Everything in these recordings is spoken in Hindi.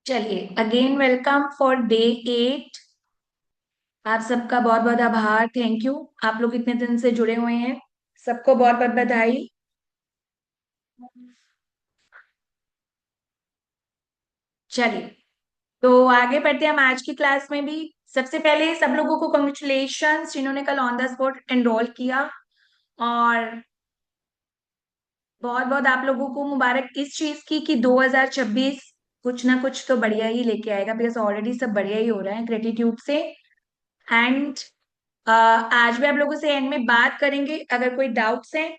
चलिए, अगेन वेलकम फॉर डे 8। आप सबका बहुत बहुत आभार, थैंक यू। आप लोग इतने दिन से जुड़े हुए हैं, सबको बहुत बहुत बधाई। चलिए, तो आगे बढ़ते हैं हम आज की क्लास में भी। सबसे पहले सब लोगों को कंग्रेचुलेशंस जिन्होंने कल ऑन द स्पॉट एनरोल किया, और बहुत बहुत आप लोगों को मुबारक इस चीज की कि 2026 कुछ ना कुछ तो बढ़िया ही लेके आएगा, बिकॉज ऑलरेडी सब बढ़िया ही हो रहा है ग्रेटिट्यूड से। एंड आज भी आप लोगों से एंड में बात करेंगे अगर कोई डाउट्स हैं,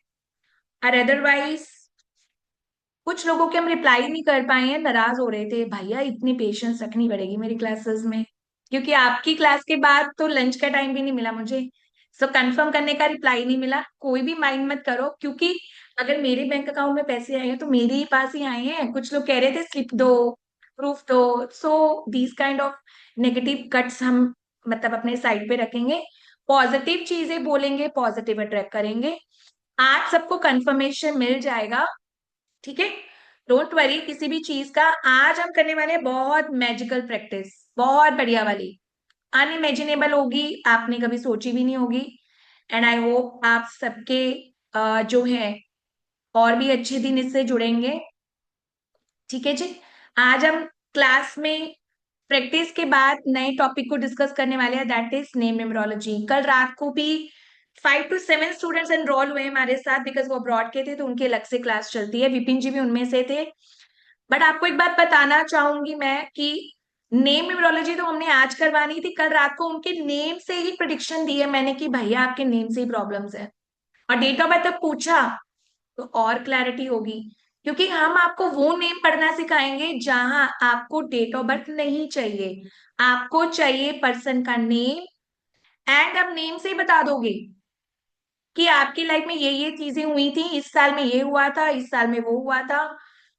और अदरवाइज कुछ लोगों के हम रिप्लाई नहीं कर पाए हैं, नाराज हो रहे थे भैया, इतनी पेशेंस रखनी पड़ेगी मेरी क्लासेस में, क्योंकि आपकी क्लास के बाद तो लंच का टाइम भी नहीं मिला मुझे। सो कंफर्म करने का रिप्लाई नहीं मिला, कोई भी माइंड मत करो, क्योंकि अगर मेरे बैंक अकाउंट में पैसे आए हैं तो मेरे ही पास ही आए हैं। कुछ लोग कह रहे थे स्लिप दो, प्रूफ दो। So these kind of negative cuts हम मतलब अपने साइड पे रखेंगे, पॉजिटिव चीजें बोलेंगे, पॉजिटिव अट्रैक्ट करेंगे। आज सबको कंफर्मेशन मिल जाएगा, ठीक है। डोंट वरी किसी भी चीज का। आज हम करने वाले हैं बहुत मैजिकल प्रैक्टिस, बहुत बढ़िया वाली, अनइमेजिनेबल होगी, आपने कभी सोची भी नहीं होगी। एंड आई होप आप सबके जो है और भी अच्छे दिन इससे जुड़ेंगे, ठीक है जी। आज हम क्लास में प्रैक्टिस के बाद नए टॉपिक को डिस्कस करने वाले हैं, दैट इज नेम न्यूमरोलॉजी। कल रात को भी 5 to 7 स्टूडेंट्स एनरोल हुए हमारे साथ, बिकॉज वो अब्रॉड के थे तो उनकी अलग से क्लास चलती है, विपिन जी भी उनमें से थे। बट आपको एक बात बताना चाहूंगी मैं कि नेम न्यूमरोलॉजी तो हमने आज करवानी थी, कल रात को उनके नेम से ही प्रिडिक्शन दी है मैंने कि भैया आपके नेम से ही प्रॉब्लम्स है, और डेट ऑफ बर्थ तक पूछा तो और क्लैरिटी होगी। क्योंकि हम आपको वो नेम पढ़ना सिखाएंगे जहां आपको डेट ऑफ बर्थ नहीं चाहिए, आपको चाहिए पर्सन का नेम। एंड अब नेम से ही बता दोगे कि आपकी लाइफ में ये चीजें हुई थी, इस साल में ये हुआ था, इस साल में वो हुआ था,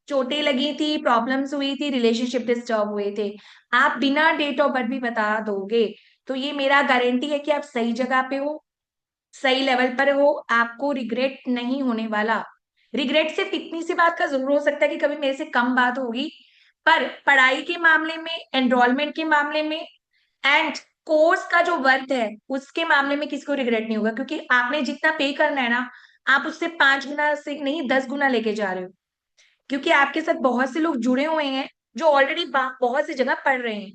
चोटें लगी थी, प्रॉब्लम्स हुई थी, रिलेशनशिप डिस्टर्ब हुए थे। आप बिना डेट ऑफ बर्थ भी बता दोगे, तो ये मेरा गारंटी है कि आप सही जगह पे हो, सही लेवल पर हो, आपको रिग्रेट नहीं होने वाला। रिग्रेट सिर्फ इतनी सी बात का जरूर हो सकता है कि कभी मेरे से कम बात होगी, पर पढ़ाई के मामले में, एनरोलमेंट के मामले में, एंड कोर्स का जो वर्थ है उसके मामले में किसी को रिग्रेट नहीं होगा, क्योंकि आपने जितना पे करना है ना, आप उससे 5 गुना से नहीं 10 गुना लेके जा रहे हो। क्योंकि आपके साथ बहुत से लोग जुड़े हुए हैं जो ऑलरेडी बहुत सी जगह पढ़ रहे हैं,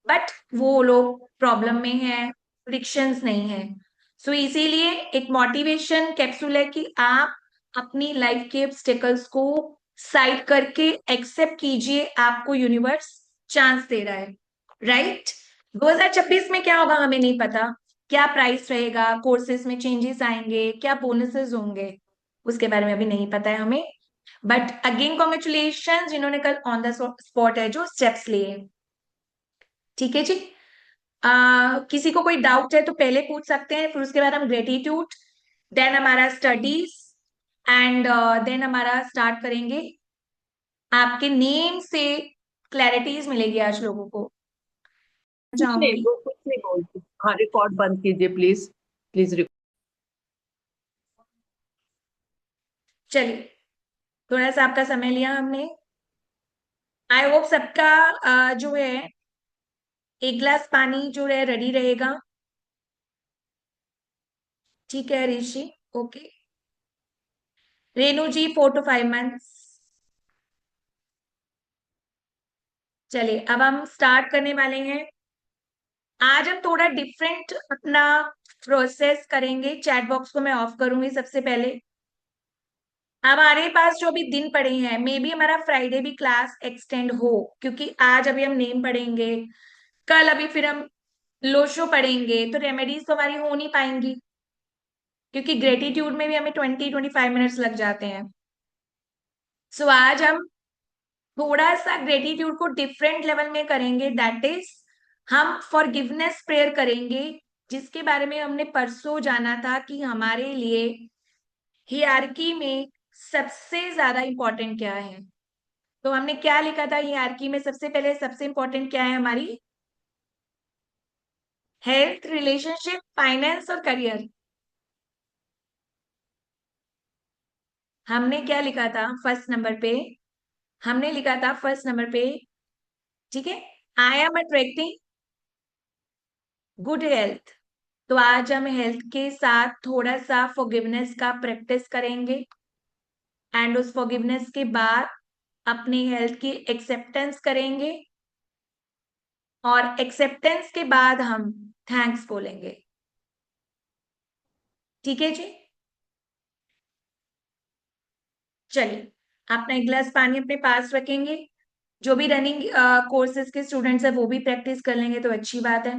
बट वो लोग प्रॉब्लम में हैं, प्रिडिक्शंस नहीं है। सो इसीलिए एक मोटिवेशन कैप्सूल है कि आप अपनी लाइफ के ऑब्स्टेकल्स को साइड करके एक्सेप्ट कीजिए, आपको यूनिवर्स चांस दे रहा है, राइट। 2026 में क्या होगा हमें नहीं पता, क्या प्राइस रहेगा, कोर्सेज में चेंजेस आएंगे, क्या बोनसेस होंगे, उसके बारे में अभी नहीं पता है हमें। बट अगेन कॉन्ग्रेचुलेशन जिन्होंने कल ऑन द स्पॉट है जो स्टेप्स लिए, ठीक है जी। किसी को कोई डाउट है तो पहले पूछ सकते हैं, फिर उसके बाद हम ग्रेटिट्यूड, देन हमारा स्टडीज, एंड देन हमारा स्टार्ट करेंगे। आपके नेम से क्लैरिटीज मिलेगी आज लोगों को, कुछ नहीं, चाहूंगी। वो कुछ नहीं बोलती। हाँ, रिकॉर्ड बंद कीजिए प्लीज। प्लीज। चलिए, थोड़ा सा आपका समय लिया हमने। आई होप सबका जो है एक गिलास पानी जो है रेडी रहेगा, ठीक है Rishi. Okay, Renu ji 4 to 5 months। चलिए, अब हम स्टार्ट करने वाले हैं। आज हम थोड़ा डिफरेंट अपना प्रोसेस करेंगे। चैट बॉक्स को मैं ऑफ करूंगी सबसे पहले। हमारे पास जो भी दिन पड़े हैं, मे बी हमारा फ्राइडे भी क्लास एक्सटेंड हो, क्योंकि आज अभी हम नेम पढ़ेंगे, कल अभी फिर हम लोशो पढ़ेंगे, तो रेमेडीज तो हमारी हो नहीं पाएंगी, क्योंकि ग्रेटिट्यूड में भी हमें 20-25 मिनट्स लग जाते हैं। सो आज हम थोड़ा सा ग्रेटिट्यूड को डिफरेंट लेवल में करेंगे, दैट इज हम फॉरगिवनेस प्रेयर करेंगे, जिसके बारे में हमने परसों जाना था कि हमारे लिए हियरार्की में सबसे ज्यादा इंपॉर्टेंट क्या है। तो हमने क्या लिखा था हियरार्की में, सबसे पहले सबसे इंपॉर्टेंट क्या है हमारी, हेल्थ, रिलेशनशिप, फाइनेंस और करियर। हमने क्या लिखा था फर्स्ट नंबर पे, हमने लिखा था फर्स्ट नंबर पे ठीक है, I am attracting good health. तो आज हम हेल्थ के साथ थोड़ा सा फॉरगिवनेस का प्रैक्टिस करेंगे, एंड उस फॉरगिवनेस के बाद अपनी हेल्थ की एक्सेप्टेंस करेंगे, और एक्सेप्टेंस के बाद हम थैंक्स बोलेंगे। ठीक है जी, चलिए अपना एक गिलास पानी अपने पास रखेंगे। जो भी रनिंग कोर्सेज के स्टूडेंट्स हैं वो भी प्रैक्टिस कर लेंगे तो अच्छी बात है।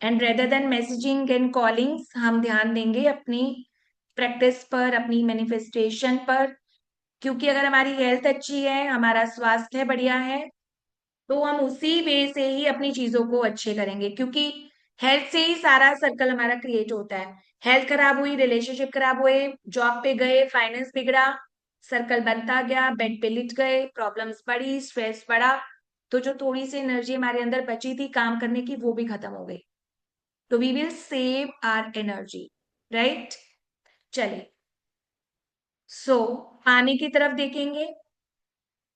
And rather than messaging and callings, हम ध्यान देंगे अपनी प्रैक्टिस पर, अपनी मैनिफेस्टेशन पर। क्योंकि अगर हमारी हेल्थ अच्छी है, हमारा स्वास्थ्य बढ़िया है, तो हम उसी वे से ही अपनी चीजों को अच्छे करेंगे। क्योंकि हेल्थ से ही सारा सर्कल हमारा क्रिएट होता है। हेल्थ खराब हुई, रिलेशनशिप खराब हुए, जॉब पे गए, फाइनेंस बिगड़ा, सर्कल बनता गया, बेड पे लिट गए, प्रॉब्लम्स बढ़ी, स्ट्रेस बढ़ा, तो जो थोड़ी सी एनर्जी हमारे अंदर बची थी काम करने की वो भी खत्म हो गई। तो we will save our energy, right. चलिए, सो पानी की तरफ देखेंगे,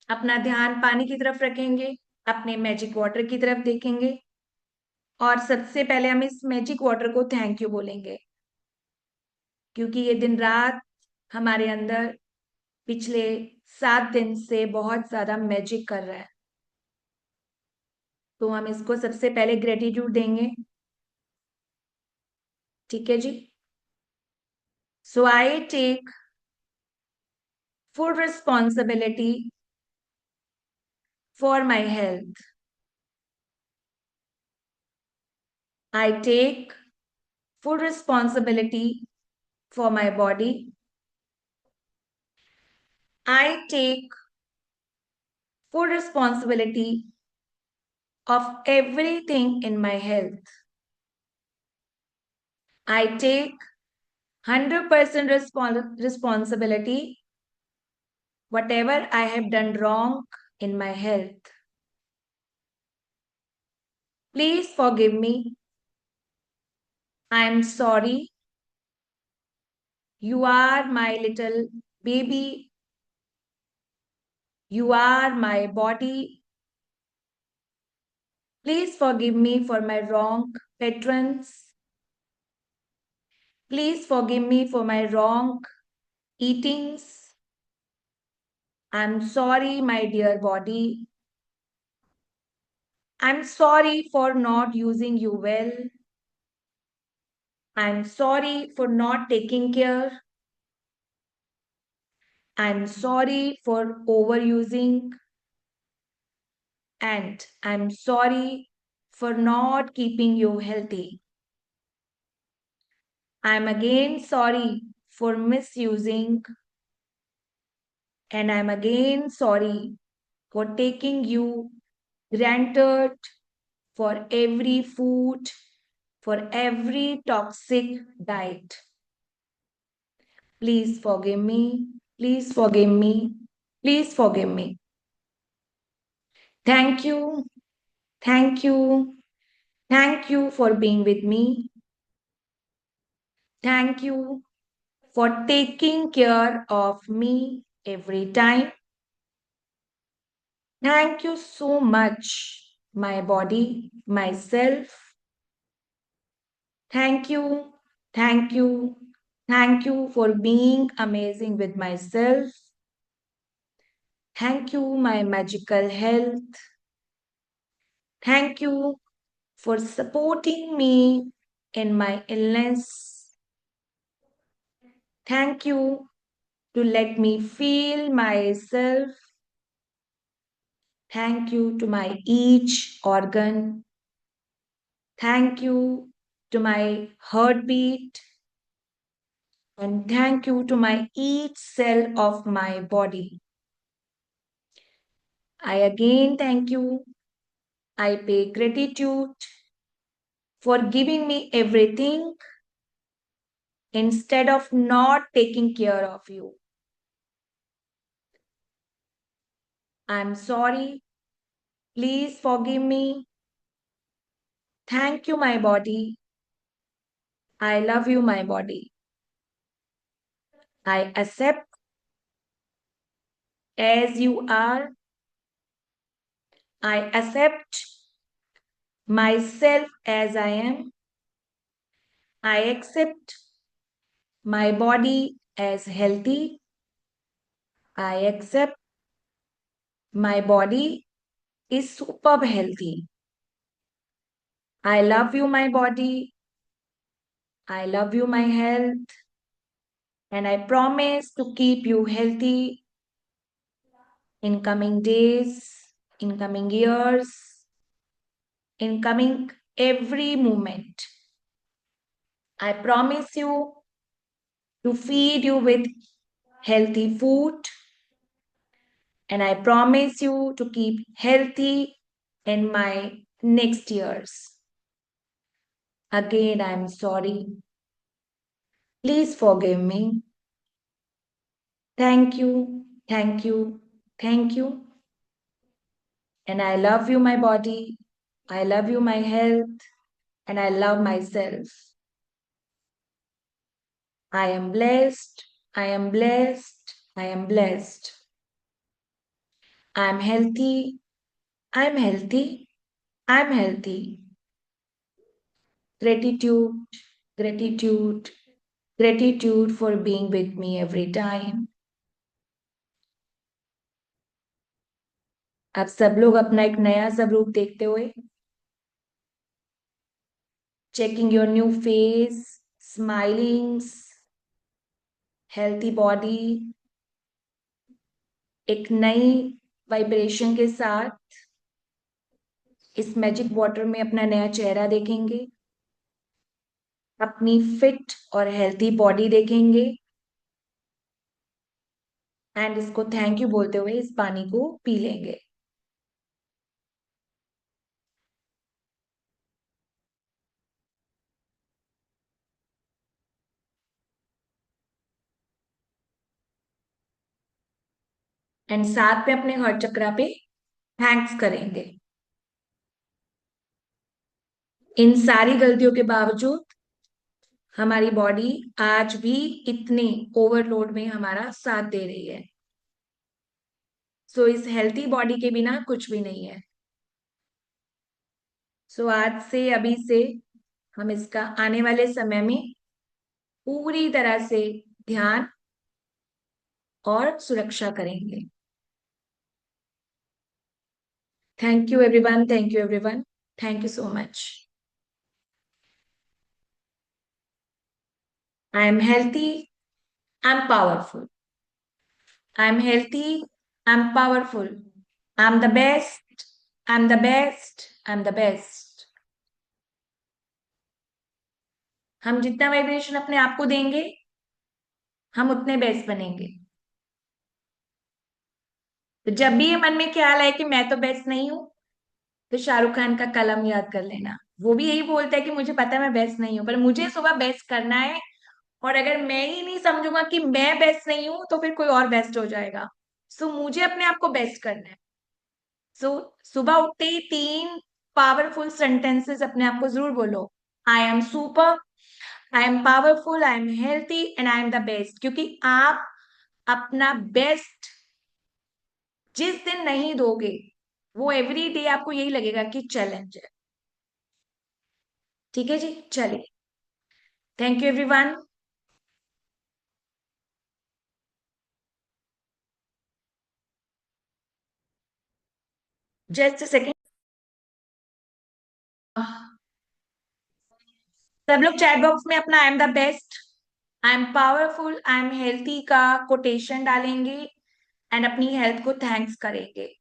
अपना ध्यान पानी की तरफ रखेंगे, अपने मैजिक वाटर की तरफ देखेंगे, और सबसे पहले हम इस मैजिक वाटर को थैंक यू बोलेंगे। क्योंकि ये दिन रात हमारे अंदर पिछले 7 दिन से बहुत ज्यादा मैजिक कर रहा है, तो हम इसको सबसे पहले ग्रेटिट्यूड देंगे। ठीक है जी, so I take full responsibility for my health. I take full responsibility for my body. I take full responsibility of everything in my health. I take 100% responsibility whatever I have done wrong in my health. Please forgive me. I am sorry. You are my little baby. You are my body. Please forgive me for my wrong patterns. Please forgive me for my wrong eatings. I'm sorry, my dear body. I'm sorry for not using you well. I'm sorry for not taking care. I'm sorry for overusing. And I'm sorry for not keeping you healthy. I'm again sorry for misusing. And I'm again sorry for taking you granted for every food, for every toxic diet. Please forgive me. Please forgive me. Please forgive me. Thank you. Thank you. Thank you for being with me. Thank you for taking care of me every time. Thank you so much, my body, myself. Thank you. Thank you. Thank you for being amazing with myself. Thank you, my magical health. Thank you for supporting me in my illness. Thank you to let me feel myself. Thank you to my each organ. Thank you to my heartbeat. And thank you to my each cell of my body. I again thank you. I pay gratitude for giving me everything instead of not taking care of you. I'm sorry. Please forgive me. Thank you, my body. I love you, my body. I accept as you are. I accept myself as I am. I accept my body as healthy. I accept my body is superb healthy. I love you, my body. I love you, my health. And I promise to keep you healthy in coming days, in coming years, in coming every moment. I promise you to feed you with healthy food, and I promise you to keep healthy in my next years. Again, I'm sorry. Please forgive me. Thank you, thank you, thank you. And I love you, my body. I love you, my health. And I love myself. I am blessed. I am blessed. I am blessed. I am healthy. I am healthy. I am healthy. Gratitude, gratitude, gratitude for being with me every time. आप सब लोग अपना एक नया स्वरूप देखते हुए, checking your new face, smilings, healthy body, एक नई वाइब्रेशन के साथ इस मैजिक वाटर में अपना नया चेहरा देखेंगे, अपनी फिट और हेल्थी बॉडी देखेंगे, एंड इसको थैंक यू बोलते हुए इस पानी को पी लेंगे. एंड साथ में अपने हार्ट चक्रा पे थैंक्स करेंगे. इन सारी गलतियों के बावजूद हमारी बॉडी आज भी इतने ओवरलोड में हमारा साथ दे रही है. सो इस हेल्थी बॉडी के बिना कुछ भी नहीं है. सो आज से, अभी से हम इसका आने वाले समय में पूरी तरह से ध्यान और सुरक्षा करेंगे. Thank you everyone, thank you everyone, thank you so much. I am healthy, I'm powerful. I'm healthy, I'm powerful. I'm the best, I'm the best, I'm the best. हम जितना वाइब्रेशन अपने आप को देंगे, हम उतने बेस्ट बनेंगे. तो जब भी ये मन में ख्याल आए कि मैं तो बेस्ट नहीं हूं, तो शाहरुख खान का कलम याद कर लेना. वो भी यही बोलता है कि मुझे पता है मैं बेस्ट नहीं हूं, पर मुझे सुबह बेस्ट करना है. और अगर मैं ही नहीं समझूंगा कि मैं बेस्ट नहीं हूं, तो फिर कोई और बेस्ट हो जाएगा. सो मुझे अपने आप को बेस्ट करना है. सो सुबह उठते ही 3 पावरफुल सेंटेंसेस अपने आप को जरूर बोलो. I am super, I am powerful, I am healthy and I am the best. क्योंकि आप अपना बेस्ट जिस दिन नहीं दोगे, वो एवरी डे आपको यही लगेगा कि चैलेंज है. ठीक है जी, चलिए. Thank you everyone. Just second. सब लोग चैट बॉक्स में अपना I am the best, I am powerful, I am healthy का कोटेशन डालेंगे एंड अपनी हेल्थ को थैंक्स करेंगे.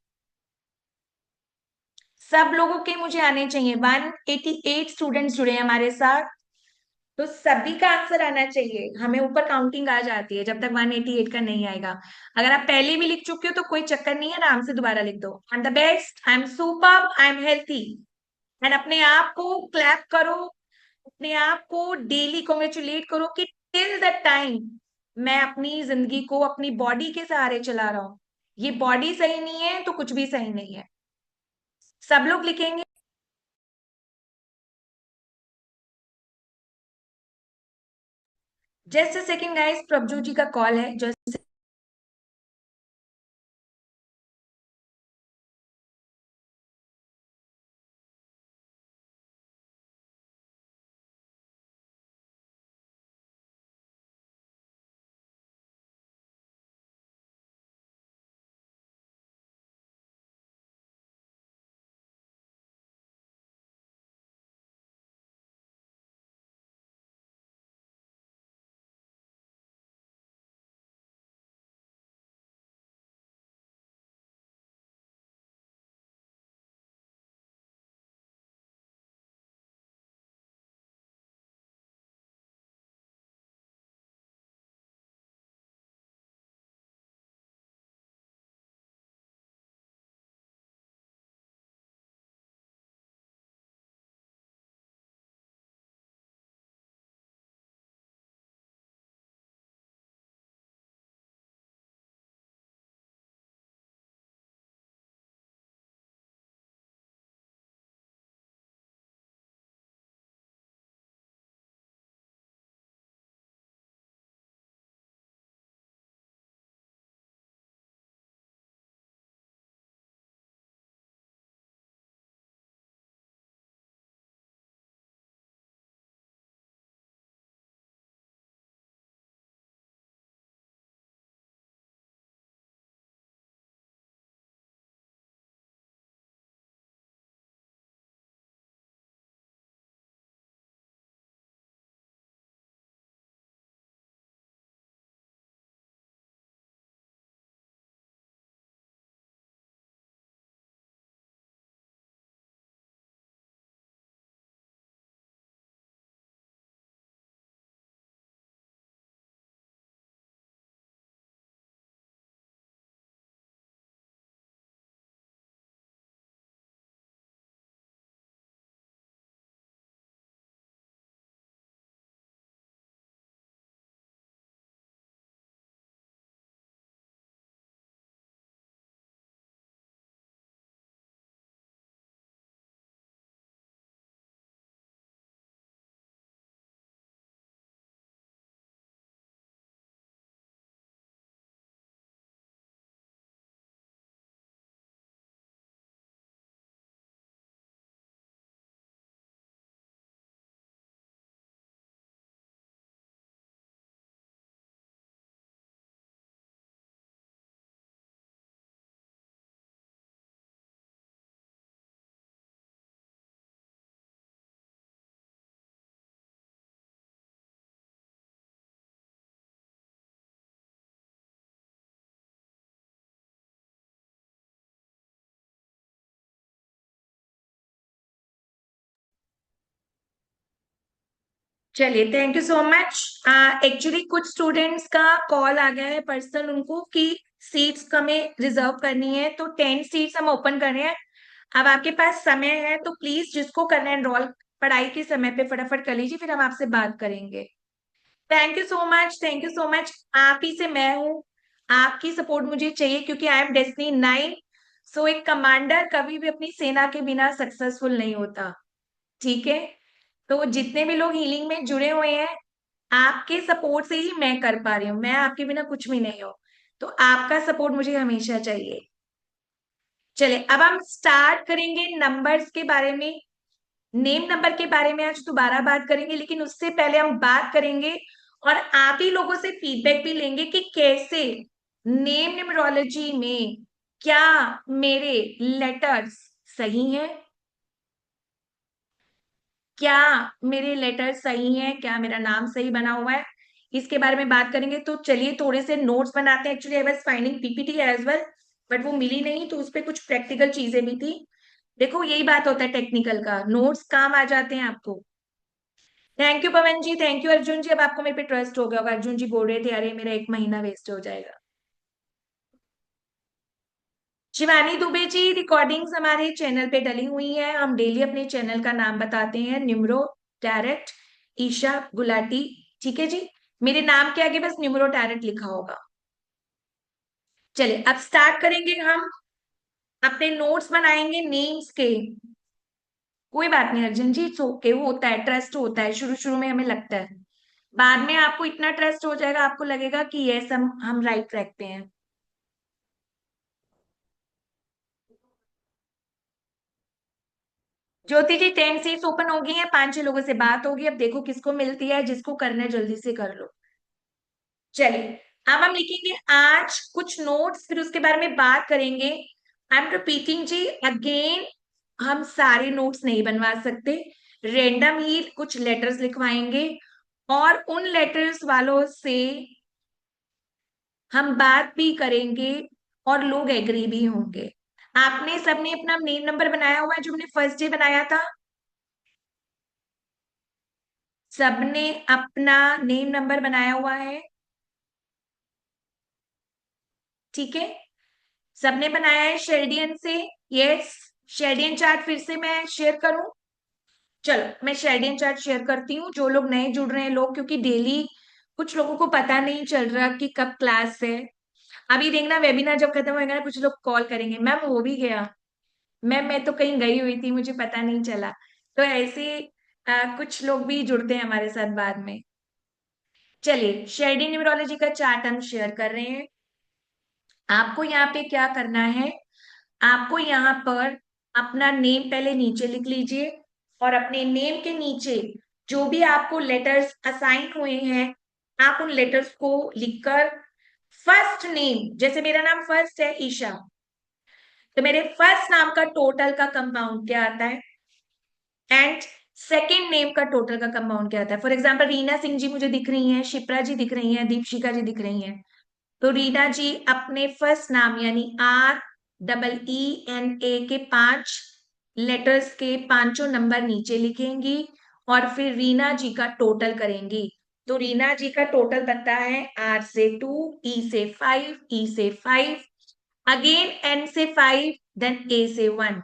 सब लोगों के मुझे आने चाहिए. 188 स्टूडेंट्स जुड़े हैं हमारे साथ, तो सभी का आंसर आना चाहिए. हमें ऊपर काउंटिंग आ जाती है जब तक 188 का नहीं आएगा. अगर आप पहले भी लिख चुके हो तो कोई चक्कर नहीं है, आराम से दोबारा लिख दो. I am the best, I am super, I am healthy. And अपने आप को क्लैप करो, अपने आप को डेली कॉन्ग्रेचुलेट करो कि टिल द टाइम मैं अपनी जिंदगी को अपनी बॉडी के सहारे चला रहा हूं, ये बॉडी सही नहीं है तो कुछ भी सही नहीं है. सब लोग लिखेंगे. Just a second guys, Prabhjot ji का कॉल है. जस्ट चलिए, thank you so much. Actually कुछ स्टूडेंट्स का कॉल आ गया है पर्सनल उनको कि सीट्स हमें रिजर्व करनी है, तो 10 सीट्स हम ओपन कर रहे हैं। अब आपके पास समय है तो प्लीज जिसको करना है एनरोल पढ़ाई के समय पे फटाफट कर लीजिए, फिर हम आपसे बात करेंगे। Thank you so much, thank you so much. आप ही से मैं हूँ, आपकी सपोर्ट मुझे चाहिए क्योंकि आई एम डेस्टिनी 9। सो एक कमांडर कभी भी अपनी सेना के बिना सक्सेसफुल नहीं होता। ठीक है, तो जितने भी लोग हीलिंग में जुड़े हुए हैं, आपके सपोर्ट से ही मैं कर पा रही हूँ, मैं आपके बिना कुछ भी नहीं हूँ। तो आपका सपोर्ट मुझे हमेशा चाहिए। चले, अब हम स्टार्ट करेंगे नंबर्स के बारे में। नेम नंबर के बारे में आज दोबारा बात करेंगे, लेकिन उससे पहले हम बात करेंगे और आप ही लोगों से फीडबैक भी लेंगे कि कैसे नेम न्यूमरोलॉजी में क्या मेरे लेटर्स सही हैं, क्या मेरे लेटर सही हैं, क्या मेरा नाम सही बना हुआ है, इसके बारे में बात करेंगे। तो चलिए थोड़े से नोट्स बनाते हैं। Actually I was finding PPT as well, but वो मिली नहीं, तो उस पे कुछ प्रैक्टिकल चीजें भी थी। देखो यही बात होता है टेक्निकल का, नोट्स काम आ जाते हैं आपको। Thank you Pawan ji, thank you Arjun ji. अब आपको मेरे पे ट्रस्ट हो गया होगा, अर्जुन जी बोल रहे थे अरे मेरा 1 महीना वेस्ट हो जाएगा। शिवानी दुबे जी, रिकॉर्डिंग्स हमारे चैनल पे डली हुई है, हम डेली अपने चैनल का नाम बताते हैं, न्यूमरो टैरेट ईशा गुलाटी। ठीक है जी, मेरे नाम के आगे बस न्यूमरो टैरेट लिखा होगा। चलिए अब स्टार्ट करेंगे हम, अपने नोट्स बनाएंगे नेम्स के। कोई बात नहीं अर्जुन जी, इट्स ओके, वो होता है, ट्रस्ट होता है, शुरू शुरू में हमें लगता है, बाद में आपको इतना ट्रस्ट हो जाएगा, आपको लगेगा कि यस हम राइट ट्रैक पे हैं। ज्योति जी 10 सीट्स ओपन हो गई हैं, 5-6 लोगों से बात होगी, अब देखो किसको मिलती है, जिसको करना है जल्दी से कर लो। चलिए, अब हम लिखेंगे आज कुछ नोट्स, फिर उसके बारे में बात करेंगे। I am repeating G again, हम सारे नोट्स नहीं बनवा सकते, रेंडम ही कुछ लेटर्स लिखवाएंगे और उन लेटर्स वालों से हम बात भी करेंगे और लोग एग्री भी होंगे। आपने सबने अपना नेम नंबर बनाया हुआ है जो हमने फर्स्ट डे बनाया था? सबने अपना नेम नंबर बनाया हुआ है? ठीक है, सबने बनाया है शेल्डियन से? यस। शेल्डियन चार्ट फिर से मैं शेयर करूं? चलो मैं शेल्डियन चार्ट शेयर करती हूँ, जो लोग नए जुड़ रहे हैं लोग, क्योंकि डेली कुछ लोगों को पता नहीं चल रहा कि कब क्लास है। अभी देखना वेबिनार जब खत्म होगा ना, कुछ लोग कॉल करेंगे मैम हो भी गया, मैम मैं तो कहीं गई हुई थी मुझे पता नहीं चला। तो ऐसे कुछ लोग भी जुड़ते हैं हमारे साथ बाद में। चलिए शेल्डियन न्यूमरोलॉजी का चार्ट हम शेयर कर रहे हैं। आपको यहाँ पे क्या करना है, आपको यहाँ पर अपना नेम पहले नीचे लिख लीजिए और अपने नेम के नीचे जो भी आपको लेटर्स असाइन हुए हैं, आप उन लेटर्स को लिखकर फर्स्ट नेम, जैसे मेरा नाम फर्स्ट है ईशा, तो मेरे फर्स्ट नाम का टोटल का कंपाउंड क्या आता है एंड सेकेंड नेम का टोटल का कंपाउंड क्या आता है। फॉर एग्जाम्पल रीना सिंह जी मुझे दिख रही हैं, शिप्रा जी दिख रही हैं, दीपशिका जी दिख रही हैं। तो रीना जी अपने फर्स्ट नाम यानी REENA के 5 लेटर्स के पांचों नंबर नीचे लिखेंगी और फिर रीना जी का टोटल करेंगी। तो रीना जी का टोटल बनता है R से 2, E से 5, E से 5, अगेन N से 5, देन A से 1।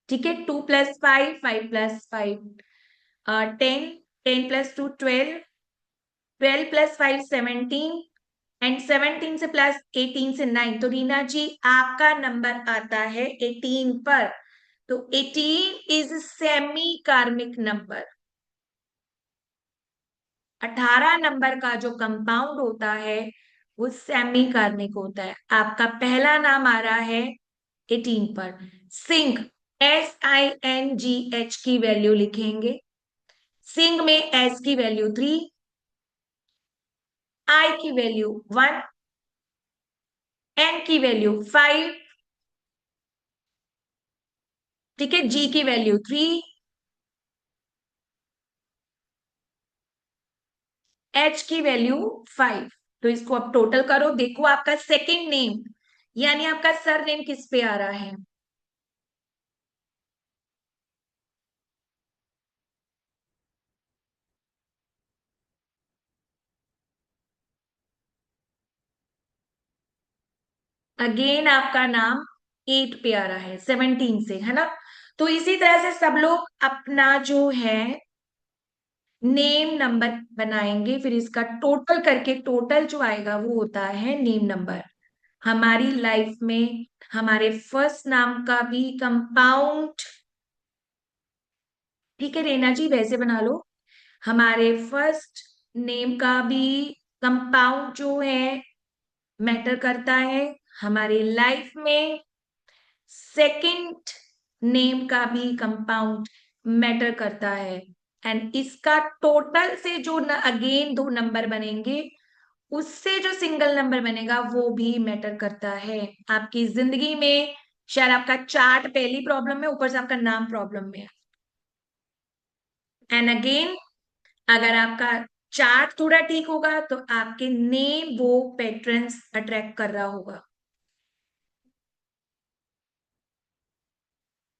ठीक है, 2 + 5, 5 + 5 10, 10 + 2 12, 12 + 5 17, एंड 17 से प्लस 18 से 9। तो रीना जी आपका नंबर आता है 18 पर। तो 18 इज सेमी कार्मिक नंबर। 18 नंबर का जो कंपाउंड होता है वो सेमी कार्मिक होता है। आपका पहला नाम आ रहा है 18 पर। सिंह, SINGH की वैल्यू लिखेंगे। सिंह में S की वैल्यू 3, I की वैल्यू 1, N की वैल्यू 5, ठीक है, G की वैल्यू 3, H की वैल्यू 5। तो इसको अब टोटल करो, देखो आपका सेकंड नेम यानी आपका सर नेम किस पे आ रहा है। अगेन आपका नाम 8 पे आ रहा है 17 से, है ना? तो इसी तरह से सब लोग अपना जो है नेम नंबर बनाएंगे, फिर इसका टोटल करके टोटल जो आएगा वो होता है नेम नंबर। हमारी लाइफ में हमारे फर्स्ट नाम का भी कंपाउंड, ठीक है रेना जी वैसे बना लो, हमारे फर्स्ट नेम का भी कंपाउंड जो है मैटर करता है हमारी लाइफ में। सेकंड नेम का भी कंपाउंड मैटर करता है। एंड इसका टोटल से जो अगेन दो नंबर बनेंगे, उससे जो सिंगल नंबर बनेगा वो भी मैटर करता है आपकी जिंदगी में। शायद आपका चार्ट पहली प्रॉब्लम है, ऊपर से आपका नाम प्रॉब्लम में है। एंड अगेन अगर आपका चार्ट थोड़ा ठीक होगा तो आपके नेम वो पैटर्न्स अट्रैक्ट कर रहा होगा।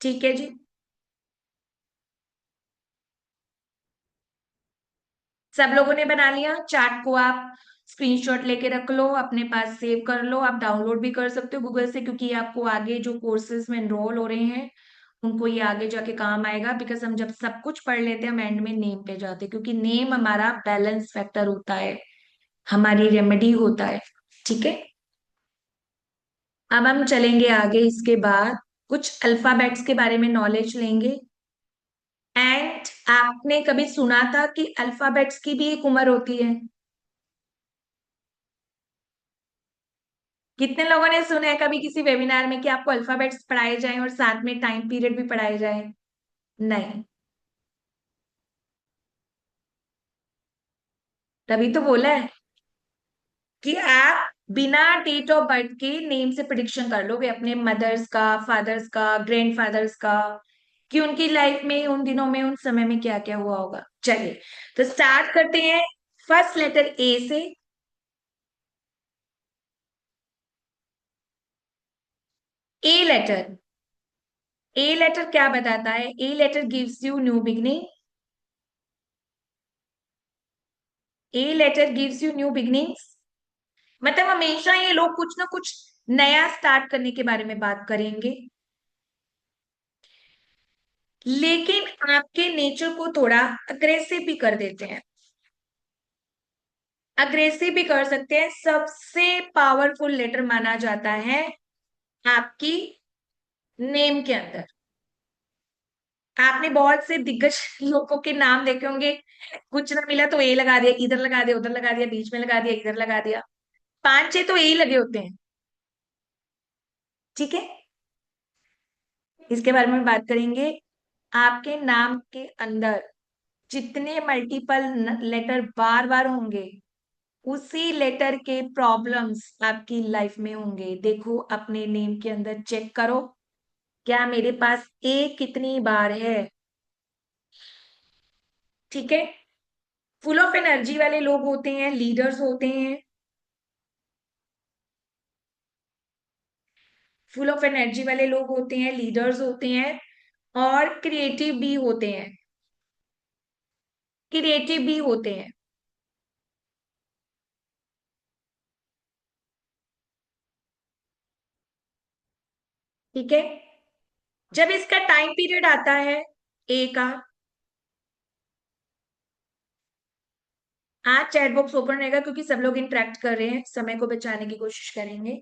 ठीक है जी। सब लोगों ने बना लिया चार्ट को? आप स्क्रीनशॉट लेके रख लो, अपने पास सेव कर लो, आप डाउनलोड भी कर सकते हो गूगल से, क्योंकि आपको आगे जो कोर्सेज में एनरोल हो रहे हैं उनको ये आगे जाके काम आएगा। बिकॉज हम जब सब कुछ पढ़ लेते हैं हम एंड में नेम पे जाते हैं, क्योंकि नेम हमारा बैलेंस फैक्टर होता है, हमारी रेमेडी होता है। ठीक है, अब हम चलेंगे आगे। इसके बाद कुछ अल्फाबेट्स के बारे में नॉलेज लेंगे। एंड आपने कभी सुना था कि अल्फाबेट्स की भी एक उम्र होती है? कितने लोगों ने सुना है कभी किसी वेबिनार में कि आपको अल्फाबेट्स पढ़ाए जाएं और साथ में टाइम पीरियड भी पढ़ाए जाए? नहीं। तभी तो बोला है कि आप बिना डेट ऑफ बर्थ के नेम से प्रिडिक्शन कर लोगे अपने मदर्स का, फादर्स का, ग्रैंडफादर्स का, कि उनकी लाइफ में उन दिनों में उन समय में क्या क्या हुआ होगा। चलिए तो स्टार्ट करते हैं फर्स्ट लेटर ए से। ए लेटर, ए लेटर क्या बताता है? A letter gives you new beginning. A letter gives you new beginnings, मतलब हमेशा ये लोग कुछ ना कुछ नया स्टार्ट करने के बारे में बात करेंगे। लेकिन आपके नेचर को थोड़ा अग्रेसिव भी कर देते हैं, अग्रेसिव भी कर सकते हैं। सबसे पावरफुल लेटर माना जाता है आपकी नेम के अंदर। आपने बहुत से दिग्गज लोगों के नाम देखे होंगे, कुछ ना मिला तो ए लगा दिया, इधर लगा दिया, उधर लगा दिया, बीच में लगा दिया, इधर लगा दिया, पांच छह तो ए ही लगे होते हैं। ठीक है, इसके बारे में बात करेंगे। आपके नाम के अंदर जितने मल्टीपल लेटर बार बार होंगे, उसी लेटर के प्रॉब्लम्स आपकी लाइफ में होंगे। देखो अपने नेम के अंदर चेक करो, क्या मेरे पास ए कितनी बार है? ठीक है, फुल ऑफ एनर्जी वाले लोग होते हैं, लीडर्स होते हैं, फुल ऑफ एनर्जी वाले लोग होते हैं, लीडर्स होते हैं, और क्रिएटिव भी होते हैं, क्रिएटिव भी होते हैं। ठीक है, जब इसका टाइम पीरियड आता है ए का, आज चैट बॉक्स ओपन रहेगा क्योंकि सब लोग इंटरेक्ट कर रहे हैं, समय को बचाने की कोशिश करेंगे।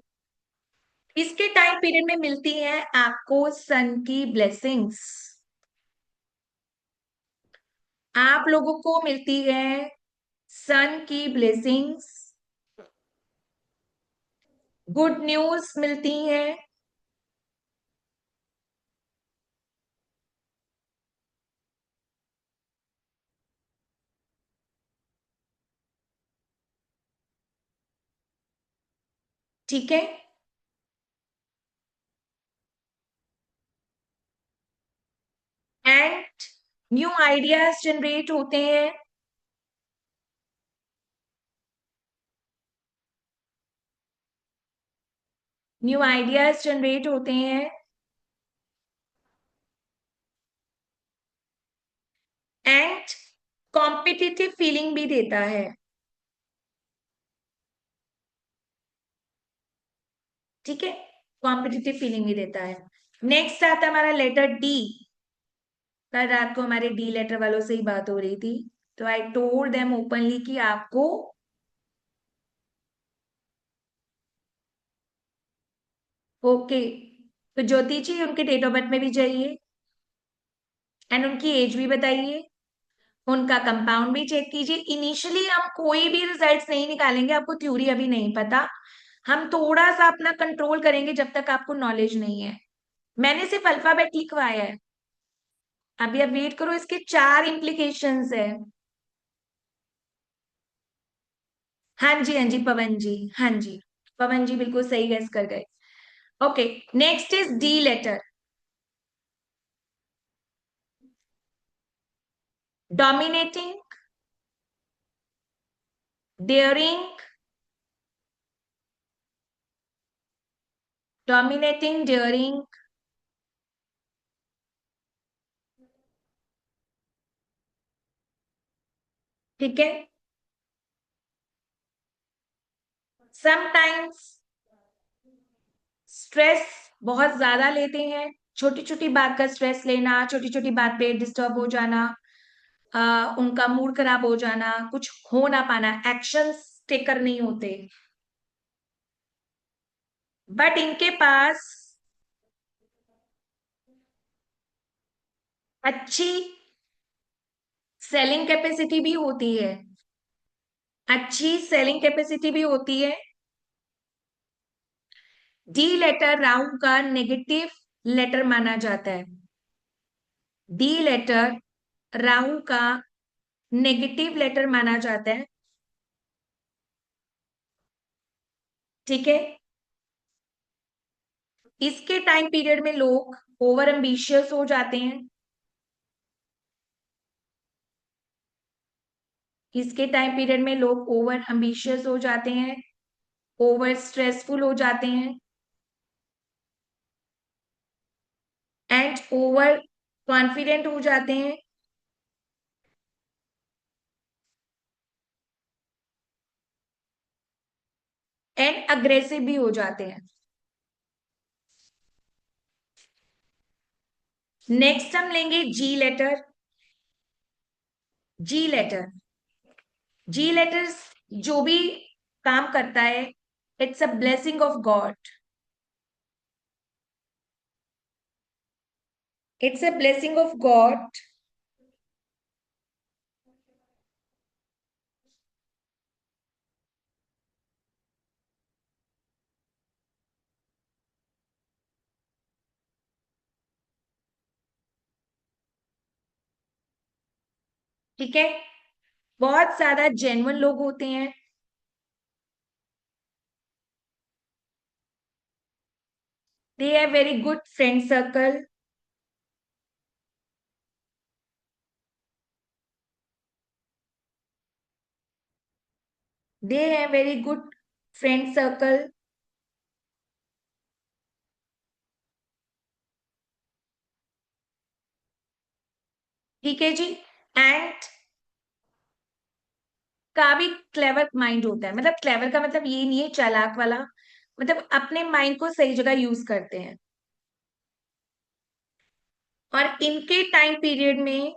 इसके टाइम पीरियड में मिलती है आपको सन की ब्लेसिंग्स, आप लोगों को मिलती है सन की ब्लेसिंग्स, गुड न्यूज मिलती है। ठीक है, एंड न्यू आइडियाज जनरेट होते हैं। न्यू आइडियाज जनरेट होते हैं एंड कॉम्पिटिटिव फीलिंग भी देता है। ठीक है, कॉम्पिटिटिव फीलिंग भी देता है। नेक्स्ट आता है हमारा लेटर डी। कल रात को हमारे डी लेटर वालों से ही बात हो रही थी, तो आई टोल्ड देम ओपनली कि आपको ओके, तो ज्योति जी उनके डेट ऑफ बर्थ में भी जाइए एंड उनकी एज भी बताइए, उनका कंपाउंड भी चेक कीजिए। इनिशियली हम कोई भी रिजल्ट्स नहीं निकालेंगे, आपको थ्योरी अभी नहीं पता, हम थोड़ा सा अपना कंट्रोल करेंगे जब तक आपको नॉलेज नहीं है। मैंने सिर्फ अल्फाबेट लिखवाया है, अभी आप वेट करो, इसके 4 इम्प्लीकेशंस है। हाँ जी, हाँ जी पवन जी, हाँ जी, पवन जी बिल्कुल सही गैस कर गए। Okay, next is D letter. Dominating, daring, dominating, daring, ठीक है। समटाइम्स स्ट्रेस बहुत ज्यादा लेते हैं, छोटी छोटी बात का स्ट्रेस लेना, छोटी छोटी बात पे डिस्टर्ब हो जाना, उनका मूड खराब हो जाना, कुछ हो ना पाना, एक्शंस टेकर नहीं होते। बट इनके पास अच्छी सेलिंग कैपेसिटी भी होती है, अच्छी सेलिंग कैपेसिटी भी होती है। डी लेटर राहु का नेगेटिव लेटर माना जाता है, डी लेटर राहु का नेगेटिव लेटर माना जाता है, ठीक है। इसके टाइम पीरियड में लोग ओवर एम्बिशियस हो जाते हैं, इसके टाइम पीरियड में लोग ओवर एम्बिशियस हो जाते हैं, ओवर स्ट्रेसफुल हो जाते हैं एंड ओवर कॉन्फिडेंट हो जाते हैं एंड अग्रेसिव भी हो जाते हैं। नेक्स्ट हम लेंगे जी लेटर। जी लेटर, जी लेटर्स जो भी काम करता है, it's a blessing of God, it's a blessing of God. ठीक है, बहुत ज्यादा जेन्युइन लोग होते हैं, they have very good friend circle, they have very good friend circle, ठीक है जी। एंड का भी क्लेवर माइंड होता है, मतलब क्लेवर का मतलब ये नहीं है चालाक वाला, मतलब अपने माइंड को सही जगह यूज करते हैं। और इनके टाइम पीरियड में,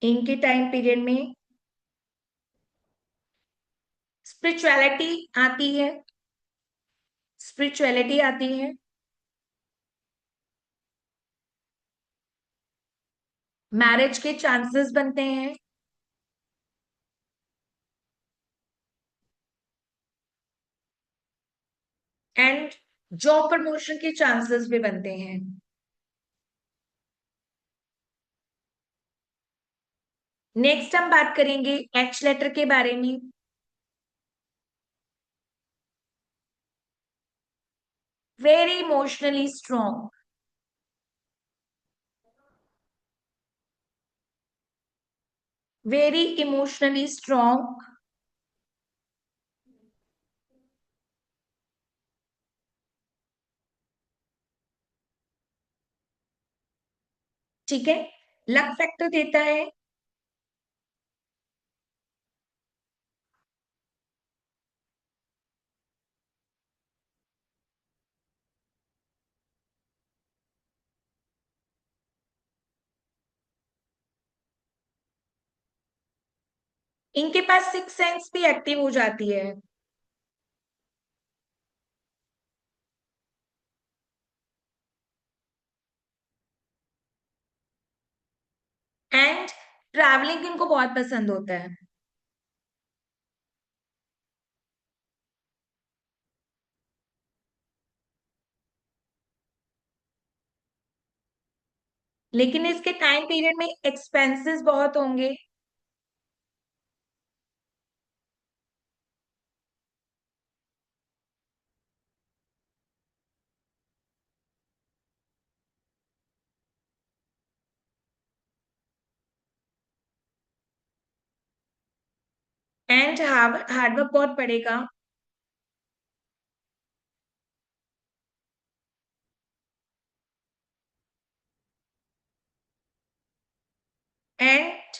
इनके टाइम पीरियड में स्पिरिचुअलिटी आती है, स्पिरिचुअलिटी आती है, मैरिज के चांसेस बनते हैं एंड जॉब प्रमोशन के चांसेस भी बनते हैं। नेक्स्ट हम बात करेंगे एच लेटर के बारे में। Very emotionally strong, very emotionally strong, ठीक है। लक फैक्टर देता है, इनके पास सिक्स सेंस भी एक्टिव हो जाती है। एंड ट्रैवलिंग इनको बहुत पसंद होता है। लेकिन इसके टाइम पीरियड में एक्सपेंसेस बहुत होंगे। एंड हार्डवर्क बहुत पड़ेगा। एंड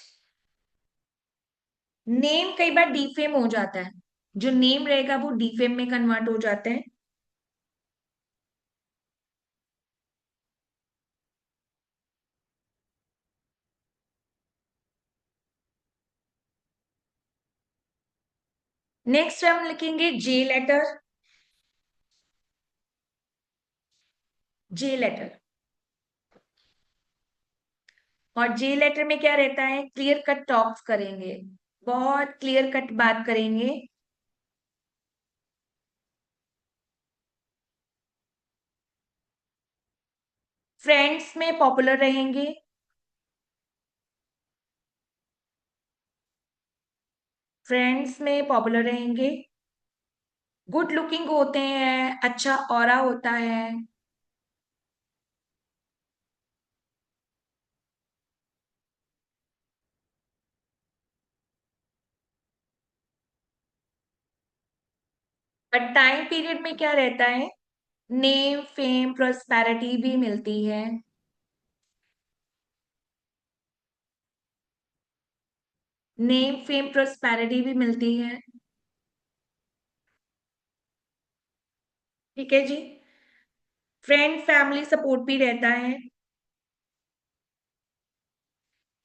नेम कई बार डीफेम हो जाता है। जो नेम रहेगा वो डीफेम में कन्वर्ट हो जाते हैं। नेक्स्ट हम लिखेंगे जे लेटर। जे लेटर। और जे लेटर में क्या रहता है, क्लियर कट टॉक्स करेंगे, बहुत क्लियर कट बात करेंगे। फ्रेंड्स में पॉपुलर रहेंगे। फ्रेंड्स में पॉपुलर रहेंगे। गुड लुकिंग होते हैं, अच्छा ऑरा होता है। बट टाइम पीरियड में क्या रहता है, नेम फेम प्रोस्पेरिटी भी मिलती है। नेम फेम प्रोस्पेरिटी भी मिलती है। ठीक है जी। फ्रेंड फैमिली सपोर्ट भी रहता है।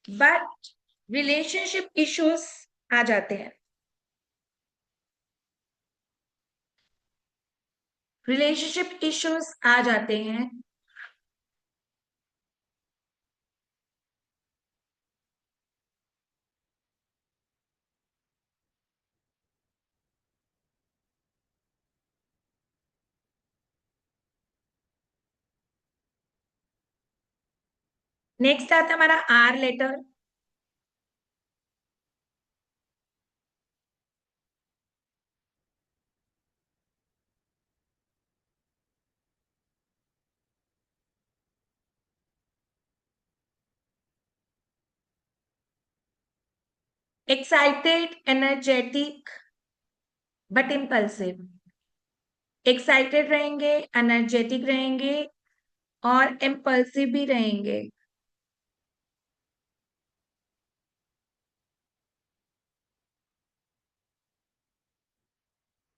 बट रिलेशनशिप इश्यूज आ जाते हैं। रिलेशनशिप इश्यूज आ जाते हैं। नेक्स्ट आता है हमारा R letter. Excited energetic but impulsive. Excited रहेंगे, एनर्जेटिक रहेंगे और इम्पल्सिव भी रहेंगे।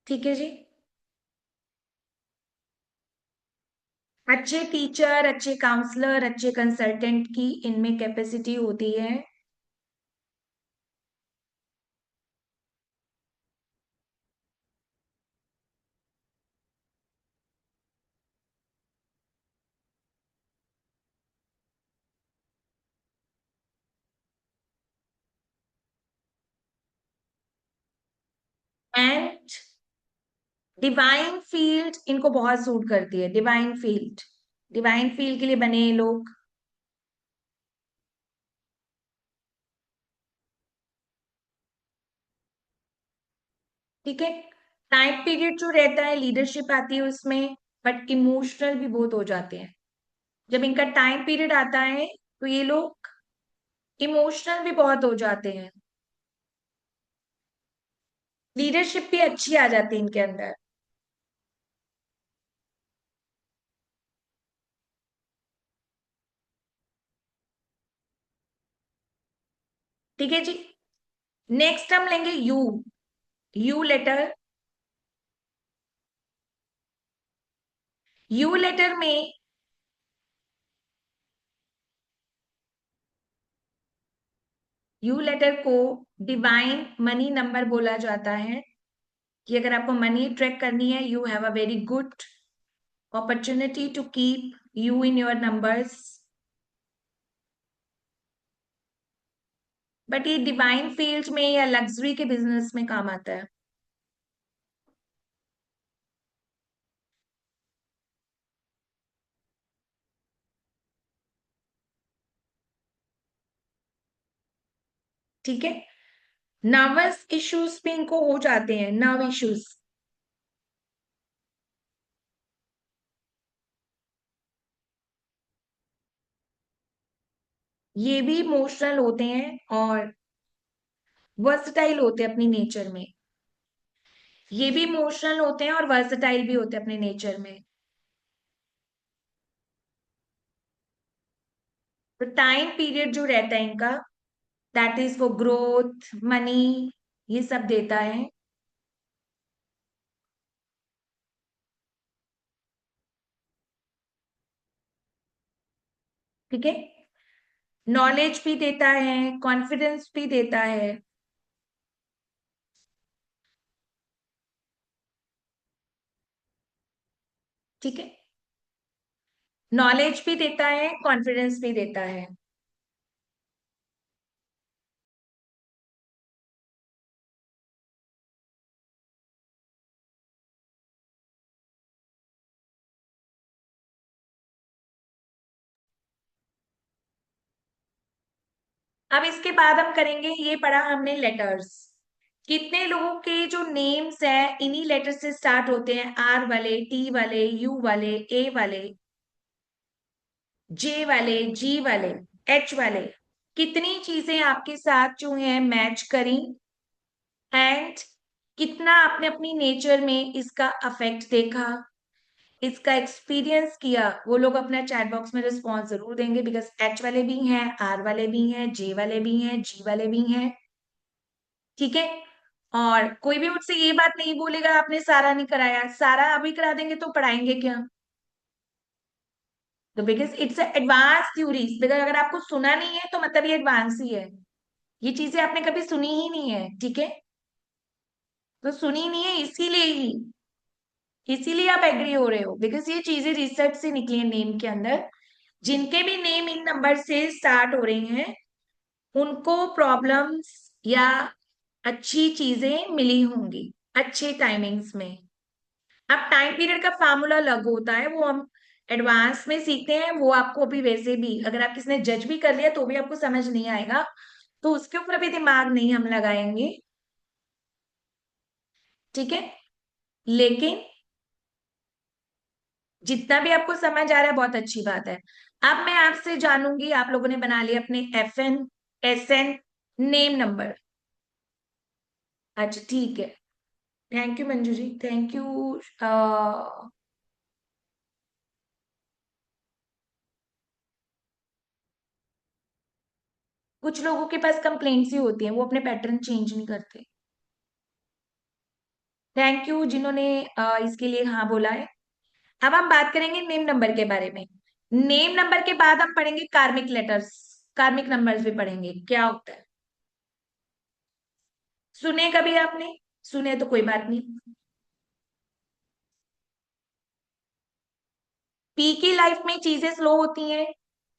ठीक है जी। अच्छे टीचर, अच्छे काउंसलर, अच्छे कंसल्टेंट की इनमें कैपेसिटी होती है। एंड डिवाइन फील्ड इनको बहुत सूट करती है। डिवाइन फील्ड, डिवाइन फील्ड के लिए बने ये लोग। ठीक है। टाइम पीरियड जो रहता है, लीडरशिप आती है उसमें, बट इमोशनल भी बहुत हो जाते हैं। जब इनका टाइम पीरियड आता है तो ये लोग इमोशनल भी बहुत हो जाते हैं। लीडरशिप भी अच्छी आ जाती है इनके अंदर। ठीक है जी। नेक्स्ट हम लेंगे you. You later. You later में यू लेटर को डिवाइन मनी नंबर बोला जाता है, कि अगर आपको मनी ट्रैक करनी है, you have a very good opportunity to keep you in your numbers. But ये डिवाइन फील्ड में या लग्जरी के बिजनेस में काम आता है। ठीक है। नर्वस इश्यूज भी इनको हो जाते हैं, नर्व इश्यूज। ये भी इमोशनल होते हैं और वर्सटाइल होते हैं अपनी नेचर में। ये भी इमोशनल होते हैं और वर्सटाइल भी होते हैं अपने नेचर में। तो टाइम पीरियड जो रहता है इनका, that is for growth, money, ये सब देता है। ठीक है। नॉलेज भी देता है, कॉन्फिडेंस भी देता है। ठीक है। नॉलेज भी देता है, कॉन्फिडेंस भी देता है। अब इसके बाद हम करेंगे, ये पढ़ा हमने लेटर्स। कितने लोगों के जो नेम्स हैं इन्हीं लेटर से स्टार्ट होते हैं, आर वाले, टी वाले, यू वाले, ए वाले, जे वाले, जी वाले, एच वाले। कितनी चीजें आपके साथ जो है मैच करी, एंड कितना आपने अपनी नेचर में इसका अफेक्ट देखा, इसका एक्सपीरियंस किया। वो लोग अपना चैट बॉक्स में रिस्पॉन्स जरूर देंगे, बिकॉज एच वाले भी हैं, आर वाले भी हैं, जे वाले भी हैं, जी वाले भी हैं। ठीक है। और कोई भी मुझसे ये बात नहीं बोलेगा आपने सारा नहीं कराया, सारा अभी करा देंगे तो पढ़ाएंगे क्या? तो because it's advance theories, because अगर आपको सुना नहीं है तो मतलब ये एडवांस ही है। ये चीजें आपने कभी सुनी ही नहीं है। ठीक है। तो सुनी नहीं है इसीलिए आप एग्री हो रहे हो, बिकॉज ये चीजें रिसर्च से निकली है नेम के अंदर। जिनके भी नेम इन नंबर से स्टार्ट हो रही हैं उनको प्रॉब्लम्स या अच्छी चीजें मिली होंगी अच्छे टाइमिंग्स में। अब टाइम पीरियड का फार्मूला अलग होता है, वो हम एडवांस में सीखते हैं। वो आपको अभी वैसे भी अगर आप किसी ने जज भी कर लिया तो भी आपको समझ नहीं आएगा, तो उसके ऊपर भी दिमाग नहीं हम लगाएंगे। ठीक है। लेकिन जितना भी आपको समझ आ रहा है बहुत अच्छी बात है। अब मैं आपसे जानूंगी, आप लोगों ने बना लिया अपने FN, SN नेम नंबर। अच्छा ठीक है। Thank you Manju ji, thank you. कुछ लोगों के पास कंप्लेंट्स ही होती हैं, वो अपने पैटर्न चेंज नहीं करते। थैंक यू जिन्होंने इसके लिए हाँ बोला है। अब हम बात करेंगे नेम नंबर के बारे में। नेम नंबर के बाद हम पढ़ेंगे कार्मिक लेटर्स, कार्मिक नंबर्स भी पढ़ेंगे क्या होता है। सुने कभी आपने? सुने तो कोई बात नहीं। पी की लाइफ में चीजें स्लो होती हैं,